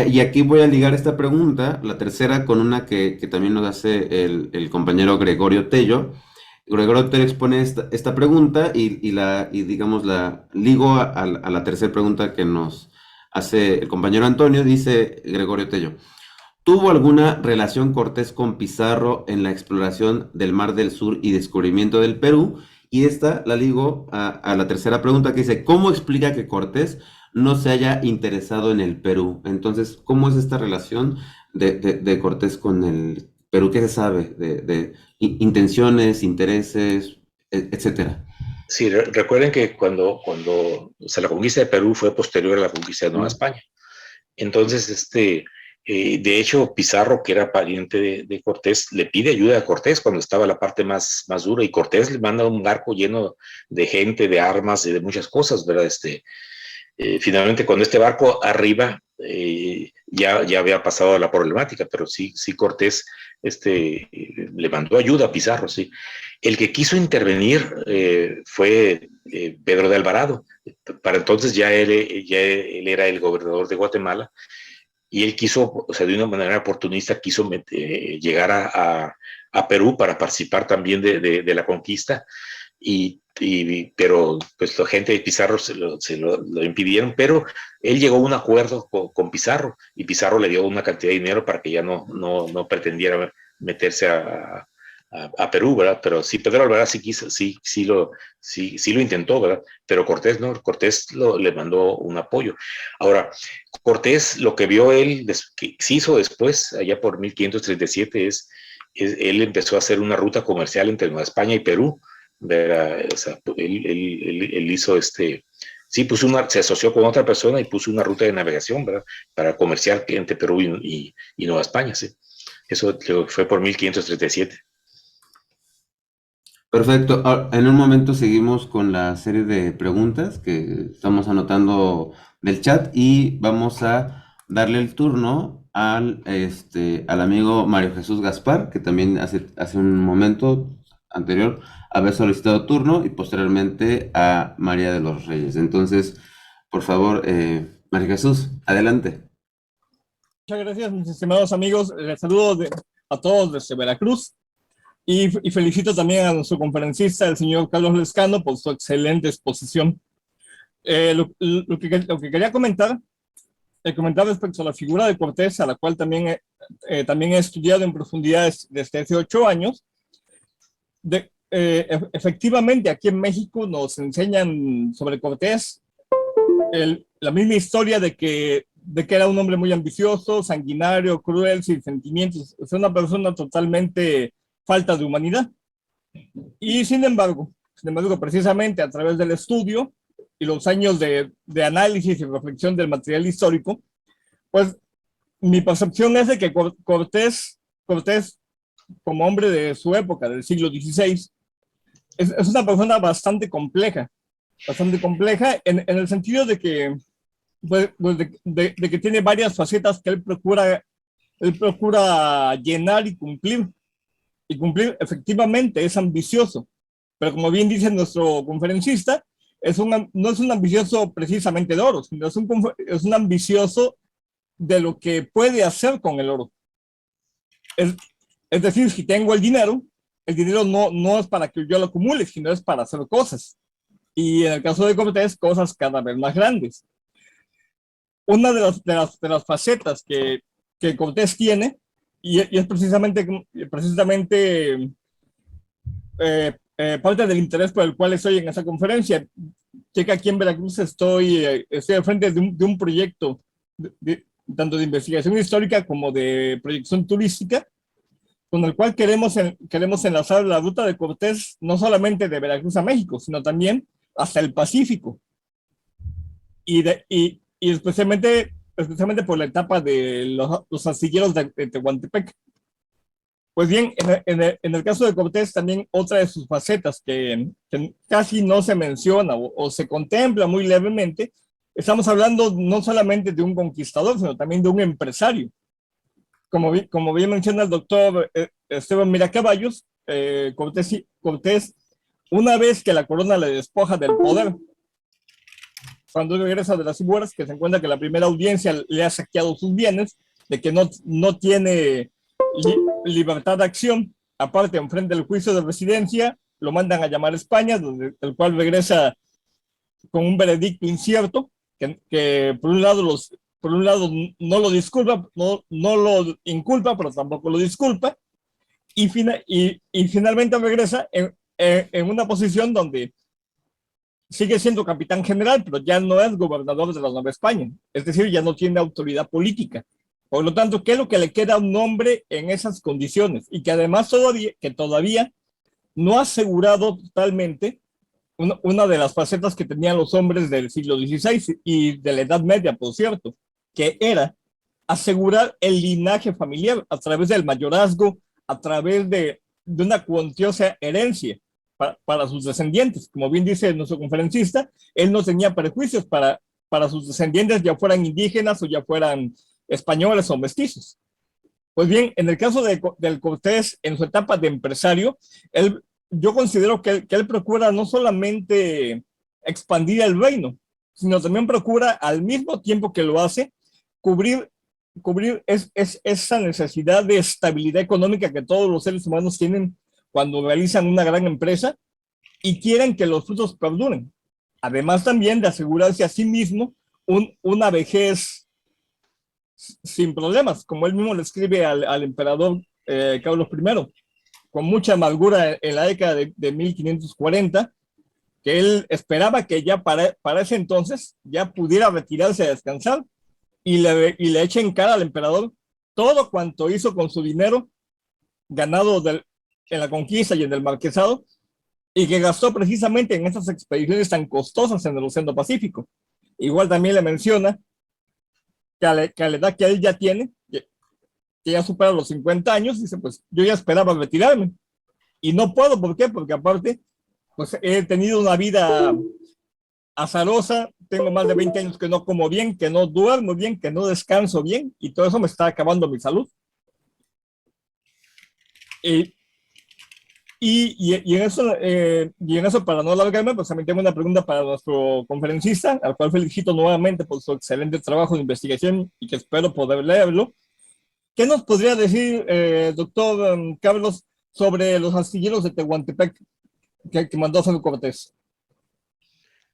Y aquí voy a ligar esta pregunta, la tercera, con una que también nos hace el compañero Gregorio Tello. Gregorio Tello expone esta pregunta y digamos, la ligo a la tercera pregunta que nos hace el compañero Antonio. Dice Gregorio Tello, ¿tuvo alguna relación Cortés con Pizarro en la exploración del Mar del Sur y descubrimiento del Perú? Y esta la ligo a la tercera pregunta que dice, ¿cómo explica que Cortés no se haya interesado en el Perú? Entonces, ¿cómo es esta relación de Cortés con el Perú, ¿qué se sabe de intenciones, intereses, etcétera? Sí, recuerden que cuando o sea, la conquista de Perú fue posterior a la conquista de Nueva España. Entonces, de hecho, Pizarro, que era pariente de Cortés, le pide ayuda a Cortés cuando estaba la parte más dura, y Cortés le manda un barco lleno de gente, de armas y de muchas cosas, ¿verdad? Finalmente, cuando este barco arriba, ya había pasado la problemática, pero sí Cortés le mandó ayuda a Pizarro, sí. El que quiso intervenir fue Pedro de Alvarado. Para entonces ya él era el gobernador de Guatemala, y él quiso, o sea, de una manera oportunista, quiso llegar a Perú para participar también de la conquista, pero pues la gente de Pizarro se lo impidieron, pero él llegó a un acuerdo con Pizarro, y Pizarro le dio una cantidad de dinero para que ya no pretendiera meterse a Perú, ¿verdad? Pero sí, Pedro Alvarado sí quiso, sí lo intentó, ¿verdad? Pero Cortés no, Cortés le mandó un apoyo. Ahora, Cortés, lo que vio él, que se hizo después, allá por 1537, él empezó a hacer una ruta comercial entre Nueva España y Perú, ¿verdad? O sea, él hizo sí, se asoció con otra persona y puso una ruta de navegación, ¿verdad? Para comerciar entre Perú y Nueva España, sí. Eso fue por 1537. Perfecto. En un momento seguimos con la serie de preguntas que estamos anotando del chat, y vamos a darle el turno al amigo Mario Jesús Gaspar, que también hace un momento anterior había solicitado turno, y posteriormente a María de los Reyes. Entonces, por favor, Mario Jesús, adelante. Muchas gracias, mis estimados amigos. Les saludo a todos desde Veracruz. Y felicito también a nuestro conferencista, el señor Carlos Lescano, por su excelente exposición. Lo que quería comentar respecto a la figura de Cortés, a la cual también he estudiado en profundidad desde hace 8 años. Efectivamente, aquí en México nos enseñan sobre Cortés la misma historia de que era un hombre muy ambicioso, sanguinario, cruel, sin sentimientos. Es una persona totalmente falta de humanidad. Y sin embargo, precisamente a través del estudio y los años de análisis y reflexión del material histórico, pues mi percepción es de que Cortés, como hombre de su época, del siglo XVI, es una persona bastante compleja en el sentido de que, de que tiene varias facetas que él procura llenar y cumplir. Efectivamente, es ambicioso, pero como bien dice nuestro conferencista, no es un ambicioso precisamente de oro, sino es un ambicioso de lo que puede hacer con el oro. Es decir, si tengo el dinero no es para que yo lo acumule, sino es para hacer cosas. Y en el caso de Cortés, cosas cada vez más grandes. Una de las facetas que Cortés tiene, y es precisamente parte del interés por el cual estoy en esa conferencia, que aquí en Veracruz estoy al frente de un proyecto tanto de investigación histórica como de proyección turística, con el cual queremos enlazar la ruta de Cortés no solamente de Veracruz a México, sino también hasta el Pacífico, y especialmente por la etapa de los astilleros de Tehuantepec. Pues bien, en el caso de Cortés, también otra de sus facetas que casi no se menciona o se contempla muy levemente, estamos hablando no solamente de un conquistador, sino también de un empresario. Como bien menciona el doctor Esteban Miracaballos, Cortés, una vez que la corona le despoja del poder, cuando regresa de las Cibueras, que se encuentra que la primera audiencia le ha saqueado sus bienes, de que no tiene libertad de acción, aparte enfrente del juicio de residencia, lo mandan a llamar a España, el cual regresa con un veredicto incierto, que por un lado no lo disculpa, no lo inculpa, pero tampoco lo disculpa, y finalmente regresa en una posición donde sigue siendo capitán general, pero ya no es gobernador de la Nueva España, es decir, ya no tiene autoridad política, Por lo tanto, ¿qué es lo que le queda a un hombre en esas condiciones? Y que además todavía no ha asegurado totalmente una de las facetas que tenían los hombres del siglo XVI y de la Edad Media, por cierto, que era asegurar el linaje familiar a través del mayorazgo, a través de una cuantiosa herencia para sus descendientes. Como bien dice nuestro conferencista, él no tenía prejuicios para sus descendientes, ya fueran indígenas o ya fueran españoles o mestizos. Pues bien, en el caso del Cortés, en su etapa de empresario, yo considero que él procura no solamente expandir el reino, sino también procura, al mismo tiempo que lo hace, cubrir esa necesidad de estabilidad económica que todos los seres humanos tienen cuando realizan una gran empresa y quieren que los frutos perduren. Además también de asegurarse a sí mismo una vejez sin problemas, como él mismo le escribe al emperador Carlos I, con mucha amargura en la década de 1540, que él esperaba que ya para ese entonces ya pudiera retirarse a descansar y le echa en cara al emperador todo cuanto hizo con su dinero ganado en la conquista y en el marquesado, y que gastó precisamente en estas expediciones tan costosas en el Océano Pacífico. Igual también le menciona que a la edad que él ya tiene, que ya supera los 50 años, dice, pues yo ya esperaba retirarme y no puedo. ¿Por qué? Porque aparte, pues he tenido una vida azarosa, tengo más de 20 años que no como bien, que no duermo bien, que no descanso bien, y todo eso me está acabando mi salud. Y en eso, para no alargarme, pues también tengo una pregunta para nuestro conferencista, al cual felicito nuevamente por su excelente trabajo de investigación y que espero poder leerlo. ¿Qué nos podría decir, doctor Carlos, sobre los astilleros de Tehuantepec que mandó San Cortés?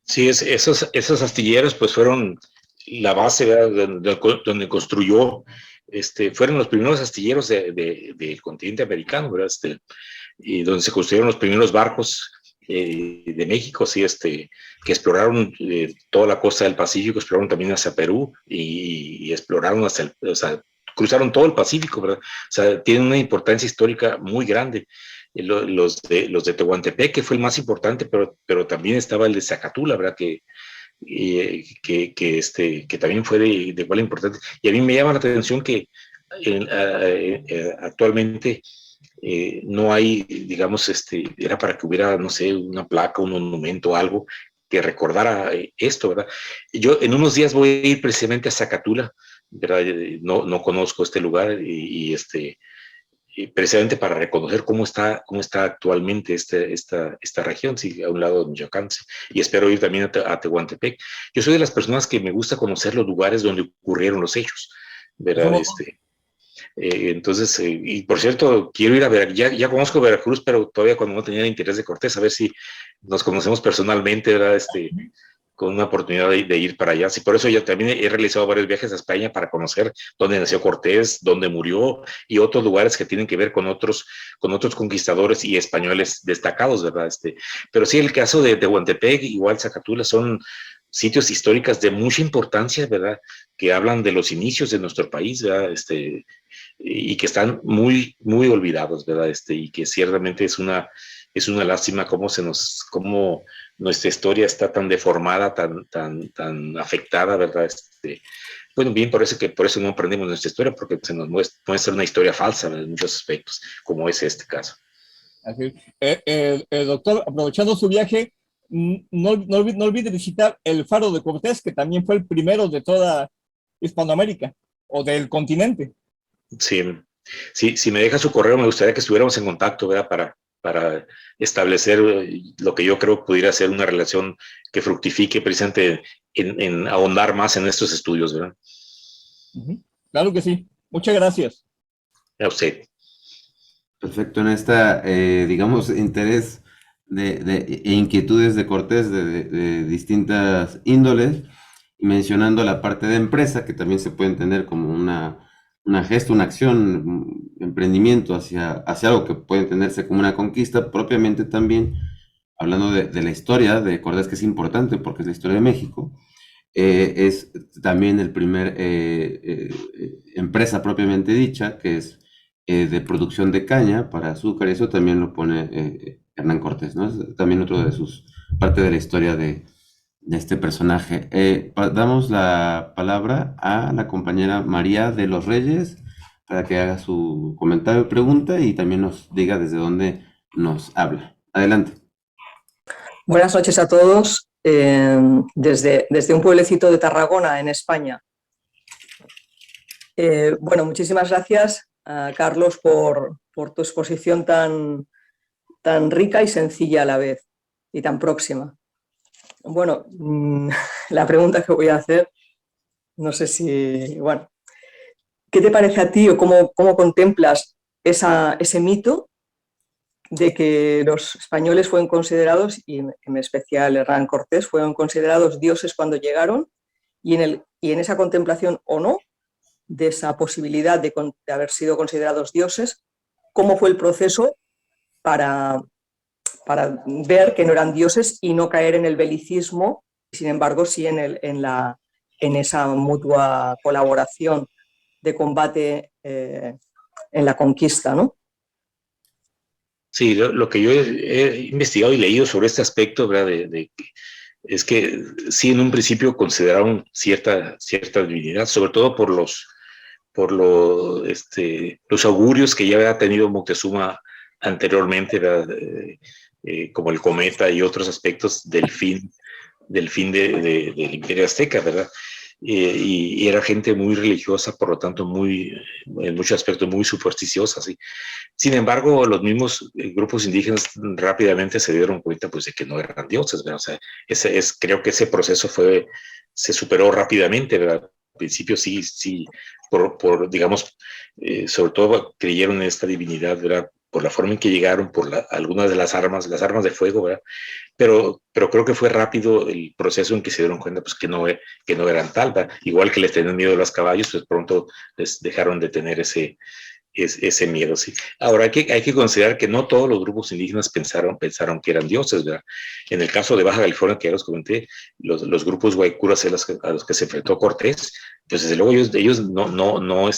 Sí, esos astilleros pues fueron la base, ¿verdad?, donde construyó, fueron los primeros astilleros del continente americano, ¿verdad? Y donde se construyeron los primeros barcos de México, sí, que exploraron toda la costa del Pacífico, exploraron también hacia Perú y exploraron o sea, cruzaron todo el Pacífico, ¿verdad? O sea, tienen una importancia histórica muy grande. Los de Tehuantepec, que fue el más importante, pero también estaba el de Zacatula, ¿verdad? Que también fue de igual importante. Y a mí me llama la atención que actualmente no hay, digamos, era para que hubiera, no sé, una placa, un monumento, algo que recordara esto, ¿verdad? Yo en unos días voy a ir precisamente a Zacatula, ¿verdad? No conozco este lugar y precisamente para reconocer cómo está actualmente esta región, sí, a un lado de Michoacán, sí, y espero ir también a Tehuantepec. Yo soy de las personas que me gusta conocer los lugares donde ocurrieron los hechos, ¿verdad? Entonces, y por cierto, quiero ir a Veracruz, ya conozco Veracruz, pero todavía cuando no tenía interés de Cortés, a ver si nos conocemos personalmente, ¿verdad? Con una oportunidad de ir para allá. Sí, por eso yo también he realizado varios viajes a España para conocer dónde nació Cortés, dónde murió y otros lugares que tienen que ver con otros conquistadores y españoles destacados, ¿verdad? Pero sí, el caso de Tehuantepec, igual Zacatula, son sitios históricos de mucha importancia, ¿verdad? Que hablan de los inicios de nuestro país, ¿verdad? Y que están muy, muy olvidados, ¿verdad? Y que ciertamente es una lástima cómo nuestra historia está tan deformada, tan afectada, ¿verdad? Bueno, bien, por eso no aprendemos nuestra historia, porque se nos muestra una historia falsa en muchos aspectos, como es este caso. Así es. Doctor, aprovechando su viaje, no olvide visitar el Faro de Cortés, que también fue el primero de toda Hispanoamérica, o del continente. Sí, si me deja su correo, me gustaría que estuviéramos en contacto, ¿verdad? Para establecer lo que yo creo pudiera ser una relación que fructifique precisamente en ahondar más en estos estudios, ¿verdad? Claro que sí. Muchas gracias. A usted. Perfecto, en esta, digamos, interés e inquietudes de Cortés de distintas índoles, mencionando la parte de empresa, que también se puede entender como una gesta, una acción, un emprendimiento hacia algo que puede entenderse como una conquista, propiamente también hablando de la historia de Cortés, que es importante porque es la historia de México. es también el primer empresa propiamente dicha, que es de producción de caña para azúcar, y eso también lo pone Hernán Cortés, ¿no? Es también otro de sus, parte de la historia de este personaje. Damos la palabra a la compañera María de los Reyes para que haga su comentario y pregunta y también nos diga desde dónde nos habla. Adelante. Buenas noches a todos. Desde un pueblecito de Tarragona, en España. Bueno, muchísimas gracias, Carlos, por tu exposición tan rica y sencilla a la vez, y tan próxima. Bueno, la pregunta que voy a hacer, no sé si, bueno, ¿qué te parece a ti o cómo contemplas ese mito de que los españoles fueron considerados, y en especial Hernán Cortés, fueron considerados dioses cuando llegaron, y en esa contemplación o no de esa posibilidad de haber sido considerados dioses, cómo fue el proceso para ver que no eran dioses y no caer en el belicismo, sin embargo sí en esa mutua colaboración de combate en la conquista, ¿no? Sí, lo que yo he investigado y leído sobre este aspecto, ¿verdad? Es que sí, en un principio consideraron cierta divinidad, sobre todo por los augurios que ya había tenido Moctezuma anteriormente, ¿verdad? Como el cometa y otros aspectos del fin del Imperio Azteca, ¿verdad? Y era gente muy religiosa, por lo tanto, en muchos aspectos muy supersticiosa, ¿sí? Sin embargo, los mismos grupos indígenas rápidamente se dieron cuenta, pues, de que no eran dioses, ¿verdad? O sea, creo que ese proceso se superó rápidamente, ¿verdad? Al principio sí, digamos, sobre todo creyeron en esta divinidad, ¿verdad? Por la forma en que llegaron, por algunas de las armas de fuego, ¿verdad? Pero creo que fue rápido el proceso en que se dieron cuenta, pues, que no eran tal, ¿verdad? Igual que les tenían miedo a los caballos, pues pronto les dejaron de tener ese miedo, sí. Ahora hay que considerar que no todos los grupos indígenas pensaron que eran dioses, ¿verdad? En el caso de Baja California, que ya los comenté, los grupos guaycuras a los que se enfrentó Cortés, pues desde luego ellos no,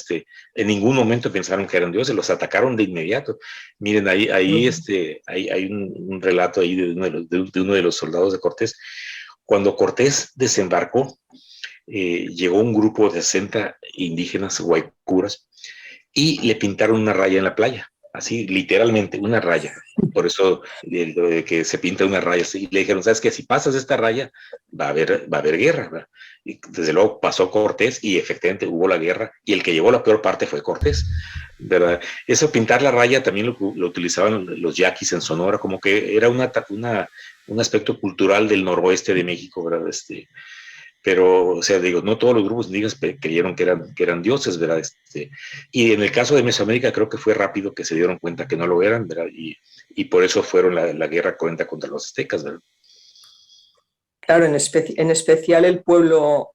en ningún momento pensaron que eran dioses, los atacaron de inmediato. Miren, ahí hay un relato ahí de uno de los soldados de Cortés. Cuando Cortés desembarcó, llegó un grupo de 60 indígenas guaycuras y le pintaron una raya en la playa, así literalmente una raya. Por eso que se pinta una raya así. Le dijeron, ¿sabes qué? Si pasas esta raya va a haber guerra, ¿verdad? Y desde luego pasó Cortés y efectivamente hubo la guerra, y el que llevó la peor parte fue Cortés, ¿verdad? Eso, pintar la raya, también lo utilizaban los yaquis en Sonora, como que era un aspecto cultural del noroeste de México, ¿verdad? Pero, o sea, digo, no todos los grupos indígenas creyeron que eran dioses, ¿verdad? Y en el caso de Mesoamérica creo que fue rápido que se dieron cuenta que no lo eran, ¿verdad? Y por eso fueron la guerra cruenta contra los aztecas, ¿verdad? Claro, en especial el pueblo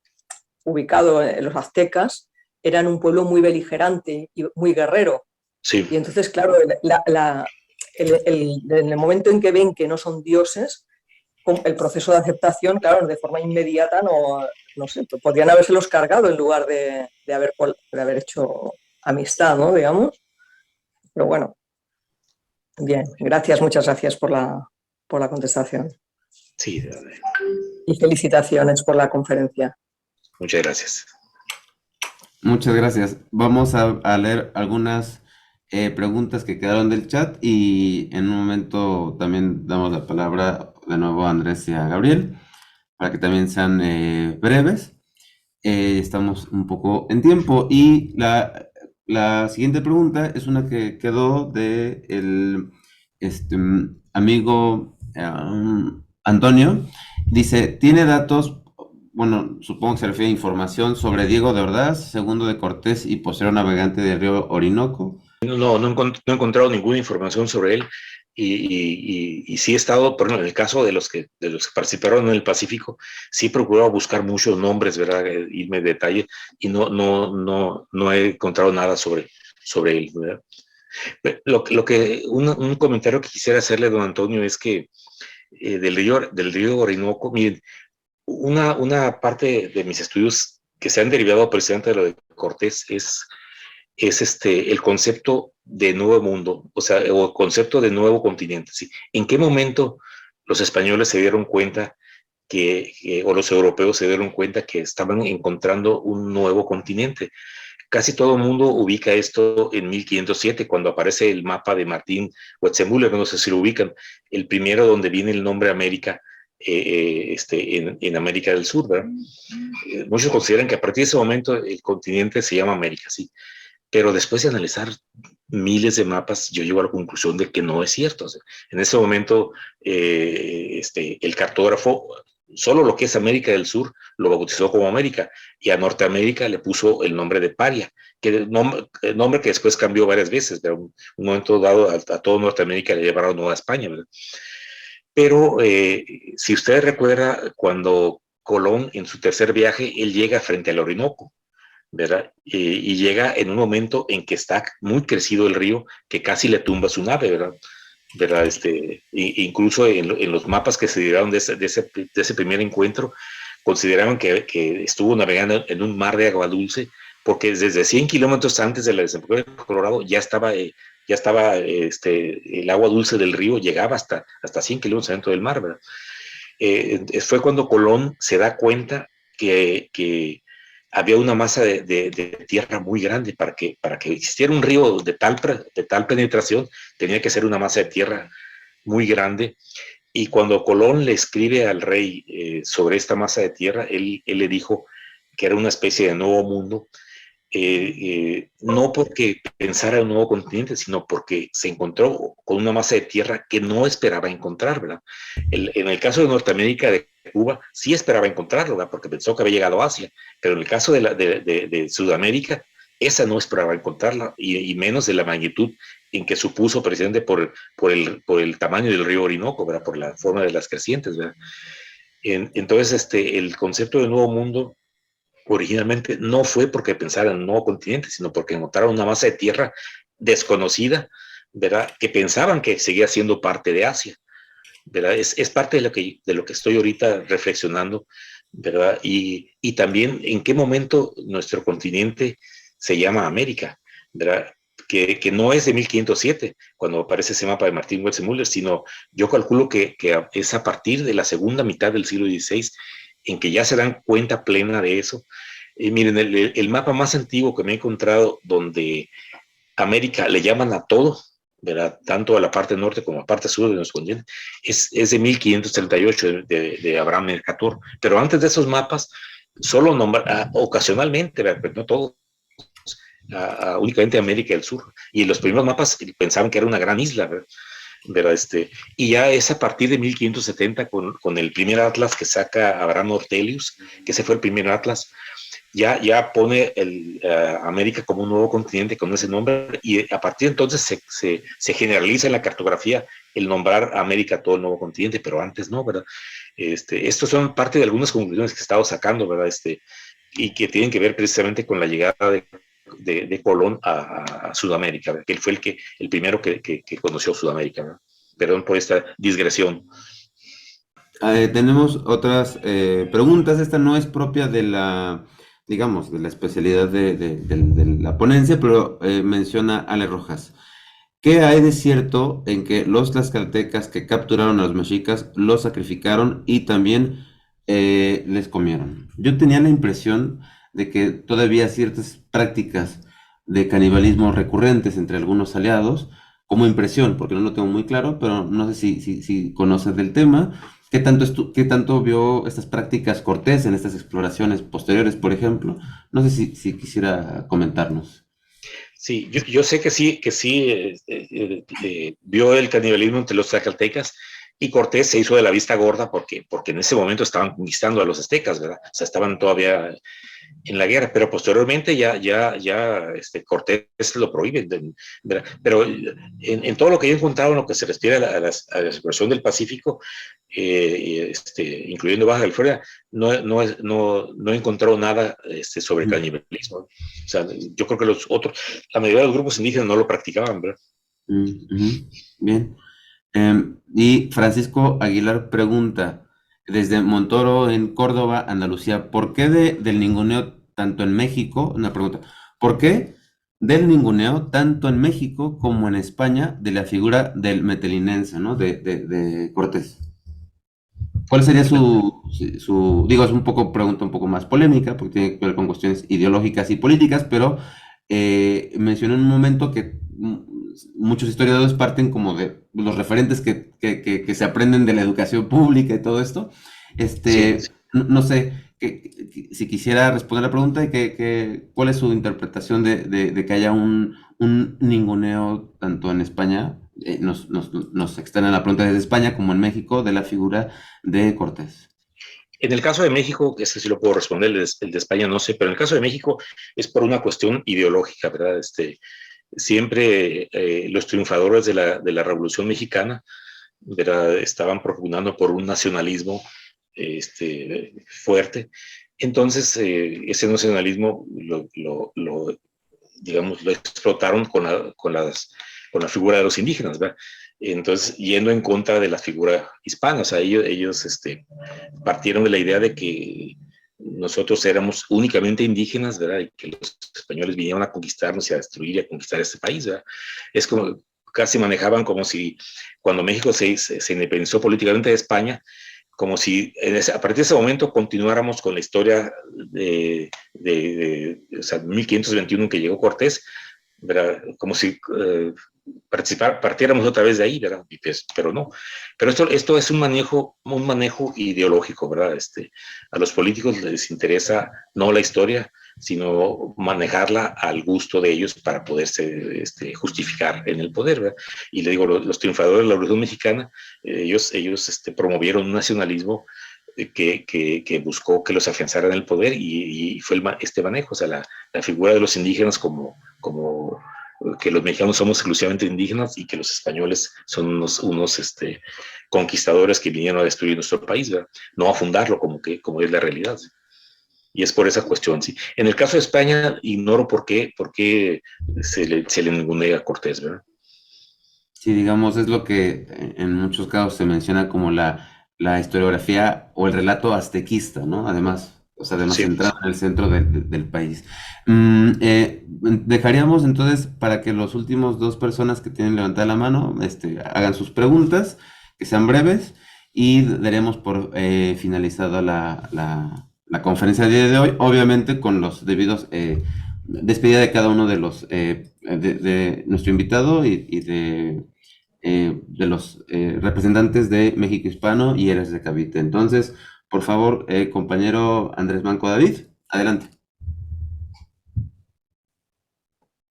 ubicado en los aztecas eran un pueblo muy beligerante y muy guerrero. Sí. Y entonces, claro, en el momento en que ven que no son dioses, el proceso de aceptación, claro, de forma inmediata, no sé, podrían habérselos cargado en lugar de haber hecho amistad, ¿no? Digamos. Pero bueno, bien, muchas gracias por la contestación. Sí. Y felicitaciones por la conferencia. Muchas gracias. Muchas gracias. Vamos a leer algunas preguntas que quedaron del chat y en un momento también damos la palabra de nuevo a Andrés y a Gabriel para que también sean breves. Estamos un poco en tiempo y la siguiente pregunta es una que quedó de el amigo Antonio. Dice, ¿tiene datos? Bueno, supongo que se refiere a información sobre Diego de Ordaz, segundo de Cortés y posterior navegante del río Orinoco. No he encontrado ninguna información sobre él, y sí he estado, por ejemplo, en el caso de los que participaron en el Pacífico, sí he procurado buscar muchos nombres, ¿verdad? Irme en detalle, y no he encontrado nada sobre él, ¿verdad? Un comentario que quisiera hacerle, don Antonio, es que del río Orinoco, miren, una parte de mis estudios que se han derivado precisamente de lo de Cortés es el concepto de nuevo mundo, o sea, o el concepto de nuevo continente. ¿Sí? ¿En qué momento los españoles se dieron cuenta o los europeos se dieron cuenta que estaban encontrando un nuevo continente? Casi todo el mundo ubica esto en 1507, cuando aparece el mapa de Martín Wetzemuller, no sé si lo ubican, el primero donde viene el nombre América, en América del Sur, ¿verdad? Muchos consideran que a partir de ese momento el continente se llama América, sí, pero después de analizar miles de mapas, yo llego a la conclusión de que no es cierto. O sea, en ese momento, el cartógrafo, solo lo que es América del Sur, lo bautizó como América, y a Norteamérica le puso el nombre de Paria, el nombre que después cambió varias veces, pero un momento dado a todo Norteamérica le llevaron Nueva España, ¿verdad? Pero si usted recuerda, cuando Colón en su tercer viaje, él llega frente al Orinoco, ¿verdad? Y llega en un momento en que está muy crecido el río, que casi le tumba su nave, ¿verdad? Incluso en los mapas que se dieron de ese primer encuentro, consideraban que estuvo navegando en un mar de agua dulce, porque desde 100 kilómetros antes de la desembocadura del Colorado ya estaba el agua dulce del río, llegaba hasta 100 kilómetros dentro del mar, ¿verdad? Fue cuando Colón se da cuenta que había una masa de tierra muy grande. Para que existiera un río de tal penetración, tenía que ser una masa de tierra muy grande. Y cuando Colón le escribe al rey sobre esta masa de tierra, él le dijo que era una especie de nuevo mundo, no porque pensara en un nuevo continente, sino porque se encontró con una masa de tierra que no esperaba encontrar, ¿verdad? En el caso de Norteamérica, de Cuba, sí esperaba encontrarlo, ¿verdad? Porque pensó que había llegado a Asia, pero en el caso de Sudamérica, esa no esperaba encontrarla, y menos de la magnitud en que supuso, precisamente por el tamaño del río Orinoco, ¿verdad? Por la forma de las crecientes, ¿verdad? Entonces, el concepto de nuevo mundo originalmente no fue porque pensaran en un nuevo continente, sino porque encontraron una masa de tierra desconocida, ¿verdad? Que pensaban que seguía siendo parte de Asia, ¿verdad? Es parte de lo que estoy ahorita reflexionando, ¿verdad? Y también en qué momento nuestro continente se llama América, ¿verdad? Que no es de 1507, cuando aparece ese mapa de Martín Wetzemuller, sino yo calculo que es a partir de la segunda mitad del siglo XVI, en que ya se dan cuenta plena de eso. Miren, el mapa más antiguo que me he encontrado, donde América le llaman a todo, ¿verdad? Tanto a la parte norte como a la parte sur de nuestro continente, es de 1538, de Abraham Mercator. Pero antes de esos mapas, solo nombran ocasionalmente, ¿verdad? Pero no todos, únicamente América del Sur. Y los primeros mapas pensaban que era una gran isla, ¿verdad? Y ya es a partir de 1570 con el primer atlas que saca Abraham Ortelius, que ese fue el primer atlas, ya pone América como un nuevo continente con ese nombre, y a partir de entonces se generaliza en la cartografía el nombrar América a todo el nuevo continente, pero antes no, ¿verdad? Estos son parte de algunas conclusiones que he estado sacando, ¿verdad? Y que tienen que ver precisamente con la llegada de Colón a Sudamérica, ¿verdad? Que él fue el primero que conoció Sudamérica, ¿verdad? Perdón por esta digresión. Tenemos otras preguntas. Esta no es propia de la, digamos, de la especialidad de la ponencia, pero menciona Ale Rojas. ¿Qué hay de cierto en que los tlaxcaltecas que capturaron a los mexicas los sacrificaron y también les comieron? Yo tenía la impresión de que todavía ciertas prácticas de canibalismo recurrentes entre algunos aliados, como impresión, porque no lo tengo muy claro, pero no sé si conoces del tema. ¿Qué tanto vio estas prácticas Cortés en estas exploraciones posteriores, por ejemplo? No sé si quisiera comentarnos. Sí, yo sé que sí vio el canibalismo entre los tlaxcaltecas, y Cortés se hizo de la vista gorda porque en ese momento estaban conquistando a los aztecas, ¿verdad? O sea, estaban todavía en la guerra, pero posteriormente ya Cortés lo prohíbe, ¿verdad? Pero en todo lo que yo he encontrado en lo que se refiere a la exploración del Pacífico, incluyendo Baja California, no he encontrado nada sobre canibalismo. O sea, yo creo que la mayoría de los grupos indígenas no lo practicaban, ¿verdad? Bien. Y Francisco Aguilar pregunta, desde Montoro en Córdoba, Andalucía. ¿Por qué del ninguneo tanto en México? Una pregunta. ¿Por qué del ninguneo tanto en México como en España de la figura del metelinense, ¿no? De Cortés? ¿Cuál sería digo, es un poco pregunta un poco más polémica, porque tiene que ver con cuestiones ideológicas y políticas, pero mencioné en un momento que muchos historiadores parten como de los referentes que se aprenden de la educación pública y todo esto. Sí. No sé si quisiera responder la pregunta y cuál es su interpretación de que haya un ninguneo tanto en España, nos externan la pregunta desde España como en México, de la figura de Cortés. En el caso de México, ese sí lo puedo responder, el de España no sé, pero en el caso de México es por una cuestión ideológica, ¿verdad? Siempre los triunfadores de la Revolución Mexicana, ¿verdad?, estaban propugnando por un nacionalismo fuerte. Entonces, ese nacionalismo digamos, lo explotaron con la figura de los indígenas, ¿verdad? Entonces, yendo en contra de la figura hispana, o sea, ellos partieron de la idea de que nosotros éramos únicamente indígenas, ¿verdad? Y que los españoles vinieron a conquistarnos y a destruir y a conquistar este país, ¿verdad? Es como, casi manejaban como si, cuando México se independizó políticamente de España, como si a partir de ese momento continuáramos con la historia o sea, 1521 que llegó Cortés, ¿verdad? Como si partiéramos otra vez de ahí, ¿verdad? Pero no. Pero esto es un manejo ideológico, ¿verdad? A los políticos les interesa no la historia, sino manejarla al gusto de ellos para poderse justificar en el poder, ¿verdad? Y le digo, los triunfadores de la Revolución Mexicana, ellos promovieron un nacionalismo que buscó que los afianzaran en el poder, y fue este manejo, o sea, la figura de los indígenas como que los mexicanos somos exclusivamente indígenas y que los españoles son unos conquistadores que vinieron a destruir nuestro país, ¿verdad? No a fundarlo como es la realidad. Y es por esa cuestión, sí. En el caso de España, ignoro por qué se le ningunea a Cortés, ¿verdad? Sí, digamos, es lo que en muchos casos se menciona como la historiografía o el relato aztequista, ¿no? Además, Sí, centrado en el centro del país. Dejaríamos entonces para que los últimos dos personas que tienen levantada la mano hagan sus preguntas, que sean breves, y daremos por finalizada la conferencia del día de hoy, obviamente con los debidos despedida de cada uno de los de nuestro invitado y de los representantes de México Hispano y Eres de Cavite. Entonces, por favor, compañero Andrés Manco David, adelante.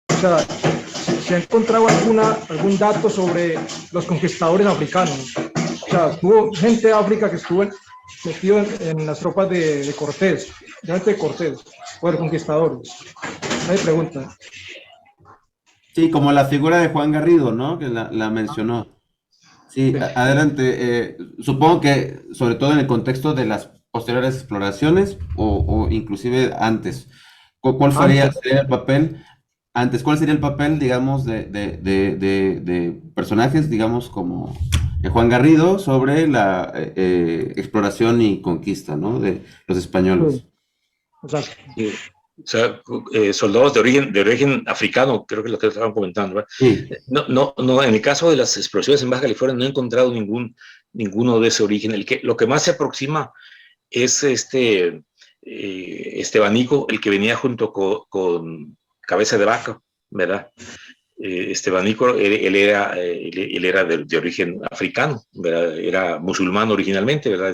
O sea, ¿se ha encontrado algún dato sobre los conquistadores africanos? O sea, hubo gente de África que estuvo metido en las tropas de Cortés, de Cortés, o de los conquistadores. Nadie pregunta. Sí, como la figura de Juan Garrido, ¿no? Que la mencionó. Sí, adelante. Supongo que, sobre todo en el contexto de las posteriores exploraciones, o inclusive antes, ¿cuál sería el papel? Antes, ¿cuál sería el papel, digamos, de personajes, digamos, como Juan Garrido sobre la exploración y conquista, ¿no? De los españoles. Exacto. O sea, soldados de origen africano, creo que es lo que estaban comentando, ¿verdad? Sí. No, en el caso de las explosiones en Baja California no he encontrado ninguno de ese origen. Lo que más se aproxima es este abanico, el que venía junto con Cabeza de Vaca, ¿verdad? Este abanico, él era de origen africano, ¿verdad? Era musulmán originalmente, ¿verdad?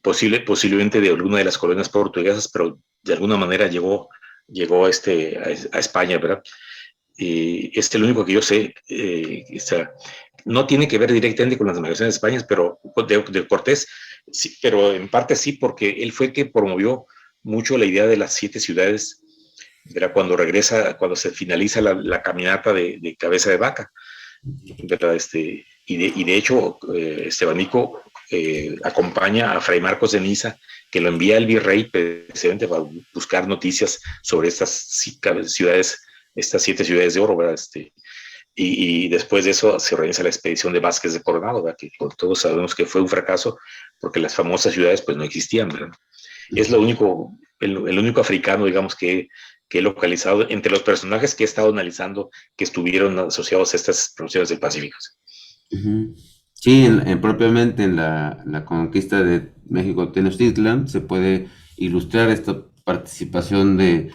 Posiblemente de alguna de las colonias portuguesas, pero de alguna manera llegó a España, ¿verdad? Es el único que yo sé. No tiene que ver directamente con las navegaciones de España, pero de Cortés, sí, pero en parte sí, porque él fue el que promovió mucho la idea de las 7 ciudades, ¿verdad? Cuando se finaliza la caminata de Cabeza de Vaca, ¿verdad? Y de hecho, Estebanico acompaña a Fray Marcos de Niza, que lo envía el virrey precisamente para buscar noticias sobre estas ciudades, estas 7 ciudades de oro, ¿verdad? y después de eso se organiza la expedición de Vázquez de Coronado, ¿verdad? Que todos sabemos que fue un fracaso porque las famosas ciudades pues no existían, ¿verdad? Es lo único, el único africano, digamos, que he localizado entre los personajes que he estado analizando que estuvieron asociados a estas producciones del Pacífico. Sí, propiamente en la conquista de México Tenochtitlan se puede ilustrar esta participación de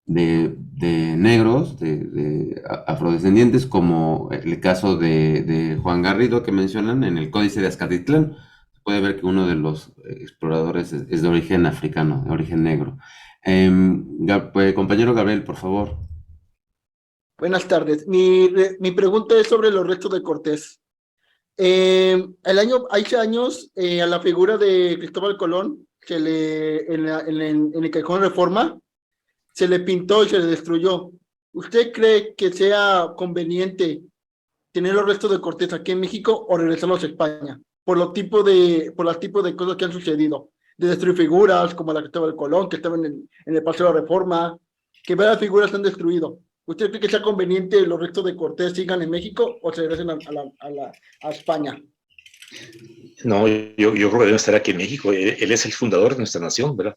negros, de afrodescendientes, como el caso de Juan Garrido que mencionan en el Códice de Azcatitlán. Se puede ver que uno de los exploradores es de origen africano, de origen negro. Compañero Gabriel, por favor. Buenas tardes. Mi pregunta es sobre los restos de Cortés. Hace años, a la figura de Cristóbal Colón, en el Callejón Reforma, se le pintó y se le destruyó. ¿Usted cree que sea conveniente tener los restos de Cortés aquí en México o regresarlos a España? Por los tipos de cosas que han sucedido. De destruir figuras, como la Cristóbal Colón, que estaba en el Paseo de la Reforma, que varias figuras se han destruido. ¿Usted cree que sea conveniente los restos de Cortés sigan en México o se regresen a España? No, yo creo que debe estar aquí en México. Él es el fundador de nuestra nación, ¿verdad?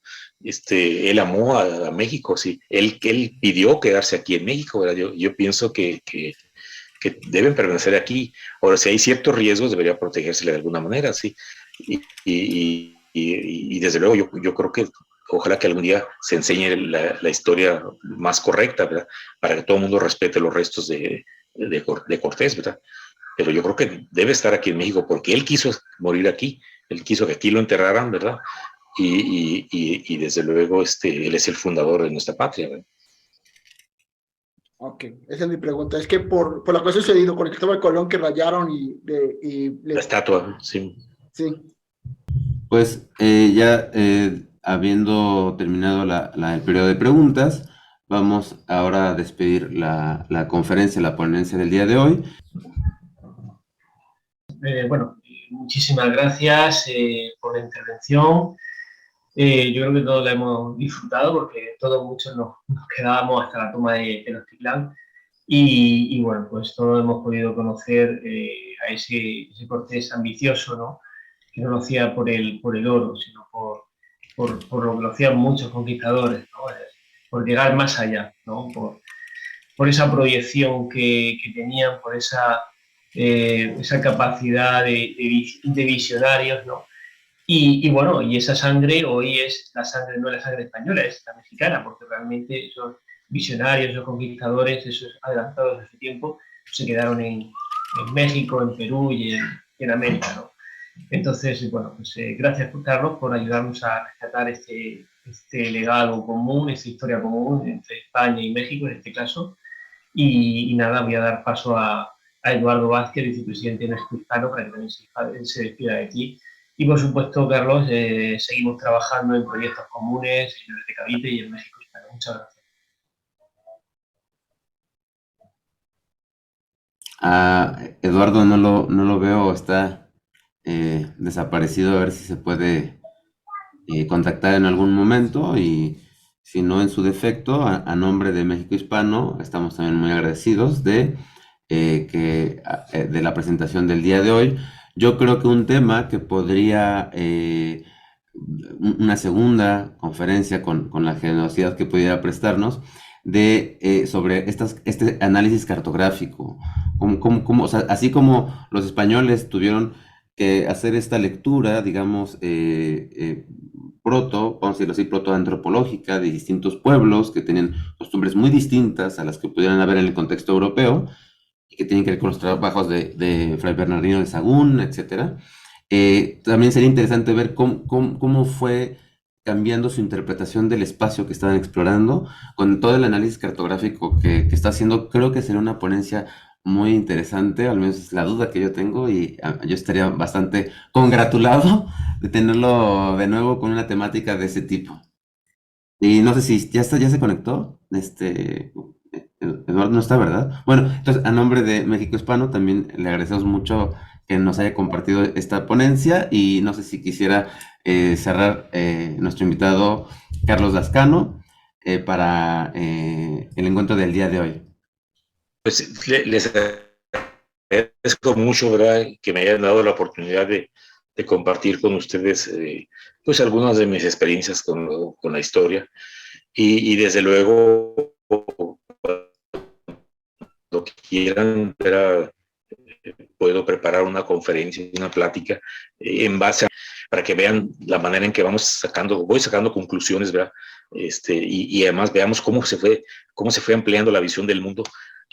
Él amó a México, sí. Él pidió quedarse aquí en México, ¿verdad? Yo pienso que deben permanecer aquí. Ahora, si hay ciertos riesgos, debería protegérsele de alguna manera, sí. Y desde luego yo creo que ojalá que algún día se enseñe la historia más correcta, ¿verdad? Para que todo el mundo respete los restos de Cortés, ¿verdad? Pero yo creo que debe estar aquí en México porque él quiso morir aquí, él quiso que aquí lo enterraran, ¿verdad? Y desde luego él es el fundador de nuestra patria, ¿verdad? Ok, esa es mi pregunta. Es que por lo que ha sucedido con Cristóbal Colón, que rayaron la estatua, sí. Sí. Pues ya habiendo terminado el periodo de preguntas, vamos ahora a despedir la conferencia, la ponencia del día de hoy. Bueno, muchísimas gracias por la intervención. Yo creo que todos la hemos disfrutado porque todos muchos nos quedábamos hasta la toma de Tenochtitlán y bueno, pues todos hemos podido conocer a ese Cortés ambicioso, ¿no? Que no lo hacía por el oro, sino por lo que lo hacían muchos conquistadores, ¿no? Por llegar más allá, ¿no? Por esa proyección que tenían, por esa capacidad de visionarios, ¿no? Y bueno, y esa sangre hoy es la sangre, no es la sangre española, es la mexicana, porque realmente esos visionarios, esos conquistadores, esos adelantados de su tiempo, se quedaron en México, en Perú y en América, ¿no? Entonces, bueno, pues gracias, Carlos, por ayudarnos a rescatar este legado común, esta historia común entre España y México, en este caso. Y nada, voy a dar paso a Eduardo Vázquez, vicepresidente de México Hispano, para que también se despida de aquí. Y por supuesto, Carlos, seguimos trabajando en proyectos comunes en el Tecavite y en México Hispano. Muchas gracias. Eduardo no lo veo, está desaparecido, a ver si se puede contactar en algún momento y si no, en su defecto, a nombre de México Hispano, estamos también muy agradecidos de la presentación del día de hoy. Yo creo que un tema que podría, una segunda conferencia con la generosidad que pudiera prestarnos, sobre este análisis cartográfico, o sea, así como los españoles tuvieron que hacer esta lectura, digamos, vamos a decirlo así, protoantropológica de distintos pueblos que tenían costumbres muy distintas a las que pudieran haber en el contexto europeo y que tienen que ver con los trabajos de Fray Bernardino de Sahagún, etc. También sería interesante ver cómo fue cambiando su interpretación del espacio que estaban explorando con todo el análisis cartográfico que está haciendo. Creo que será una ponencia muy interesante, al menos es la duda que yo tengo, y yo estaría bastante congratulado de tenerlo de nuevo con una temática de ese tipo. Y no sé si ya se conectó. Eduardo no está, ¿verdad? Bueno, entonces a nombre de México Hispano también le agradecemos mucho que nos haya compartido esta ponencia y no sé si quisiera cerrar nuestro invitado Carlos Lascano para el encuentro del día de hoy. Pues les agradezco mucho, ¿verdad?, que me hayan dado la oportunidad de compartir con ustedes pues algunas de mis experiencias con la historia y desde luego lo que quieran, ¿verdad?, puedo preparar una conferencia, una plática en base para que vean la manera en que voy sacando conclusiones, ¿verdad? Y además veamos cómo se fue ampliando la visión del mundo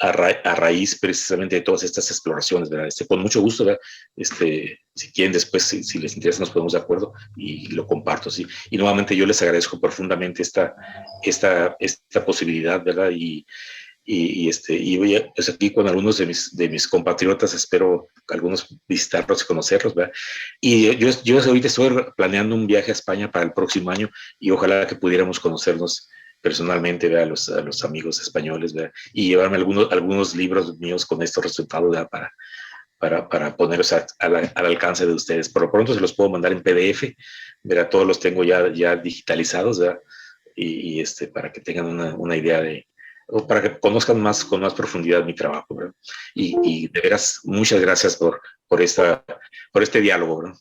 a raíz precisamente de todas estas exploraciones, ¿verdad? Con mucho gusto, ¿verdad? Si quieren después, si les interesa, nos ponemos de acuerdo y lo comparto, ¿sí? Y nuevamente yo les agradezco profundamente esta posibilidad, ¿verdad? Y voy pues aquí con algunos de mis compatriotas, espero algunos visitarlos y conocerlos, ¿verdad? Y yo ahorita estoy planeando un viaje a España para el próximo año y ojalá que pudiéramos conocernos personalmente, ¿verdad?, a los amigos españoles, ¿verdad?, y llevarme algunos libros míos con estos resultados, ¿verdad?, para ponerlos al alcance de ustedes. Por lo pronto se los puedo mandar en PDF, ¿verdad? Todos los tengo ya digitalizados, ¿verdad? Y para que tengan una idea o para que conozcan con más profundidad mi trabajo, ¿verdad? Y de veras, muchas gracias por este diálogo, ¿verdad?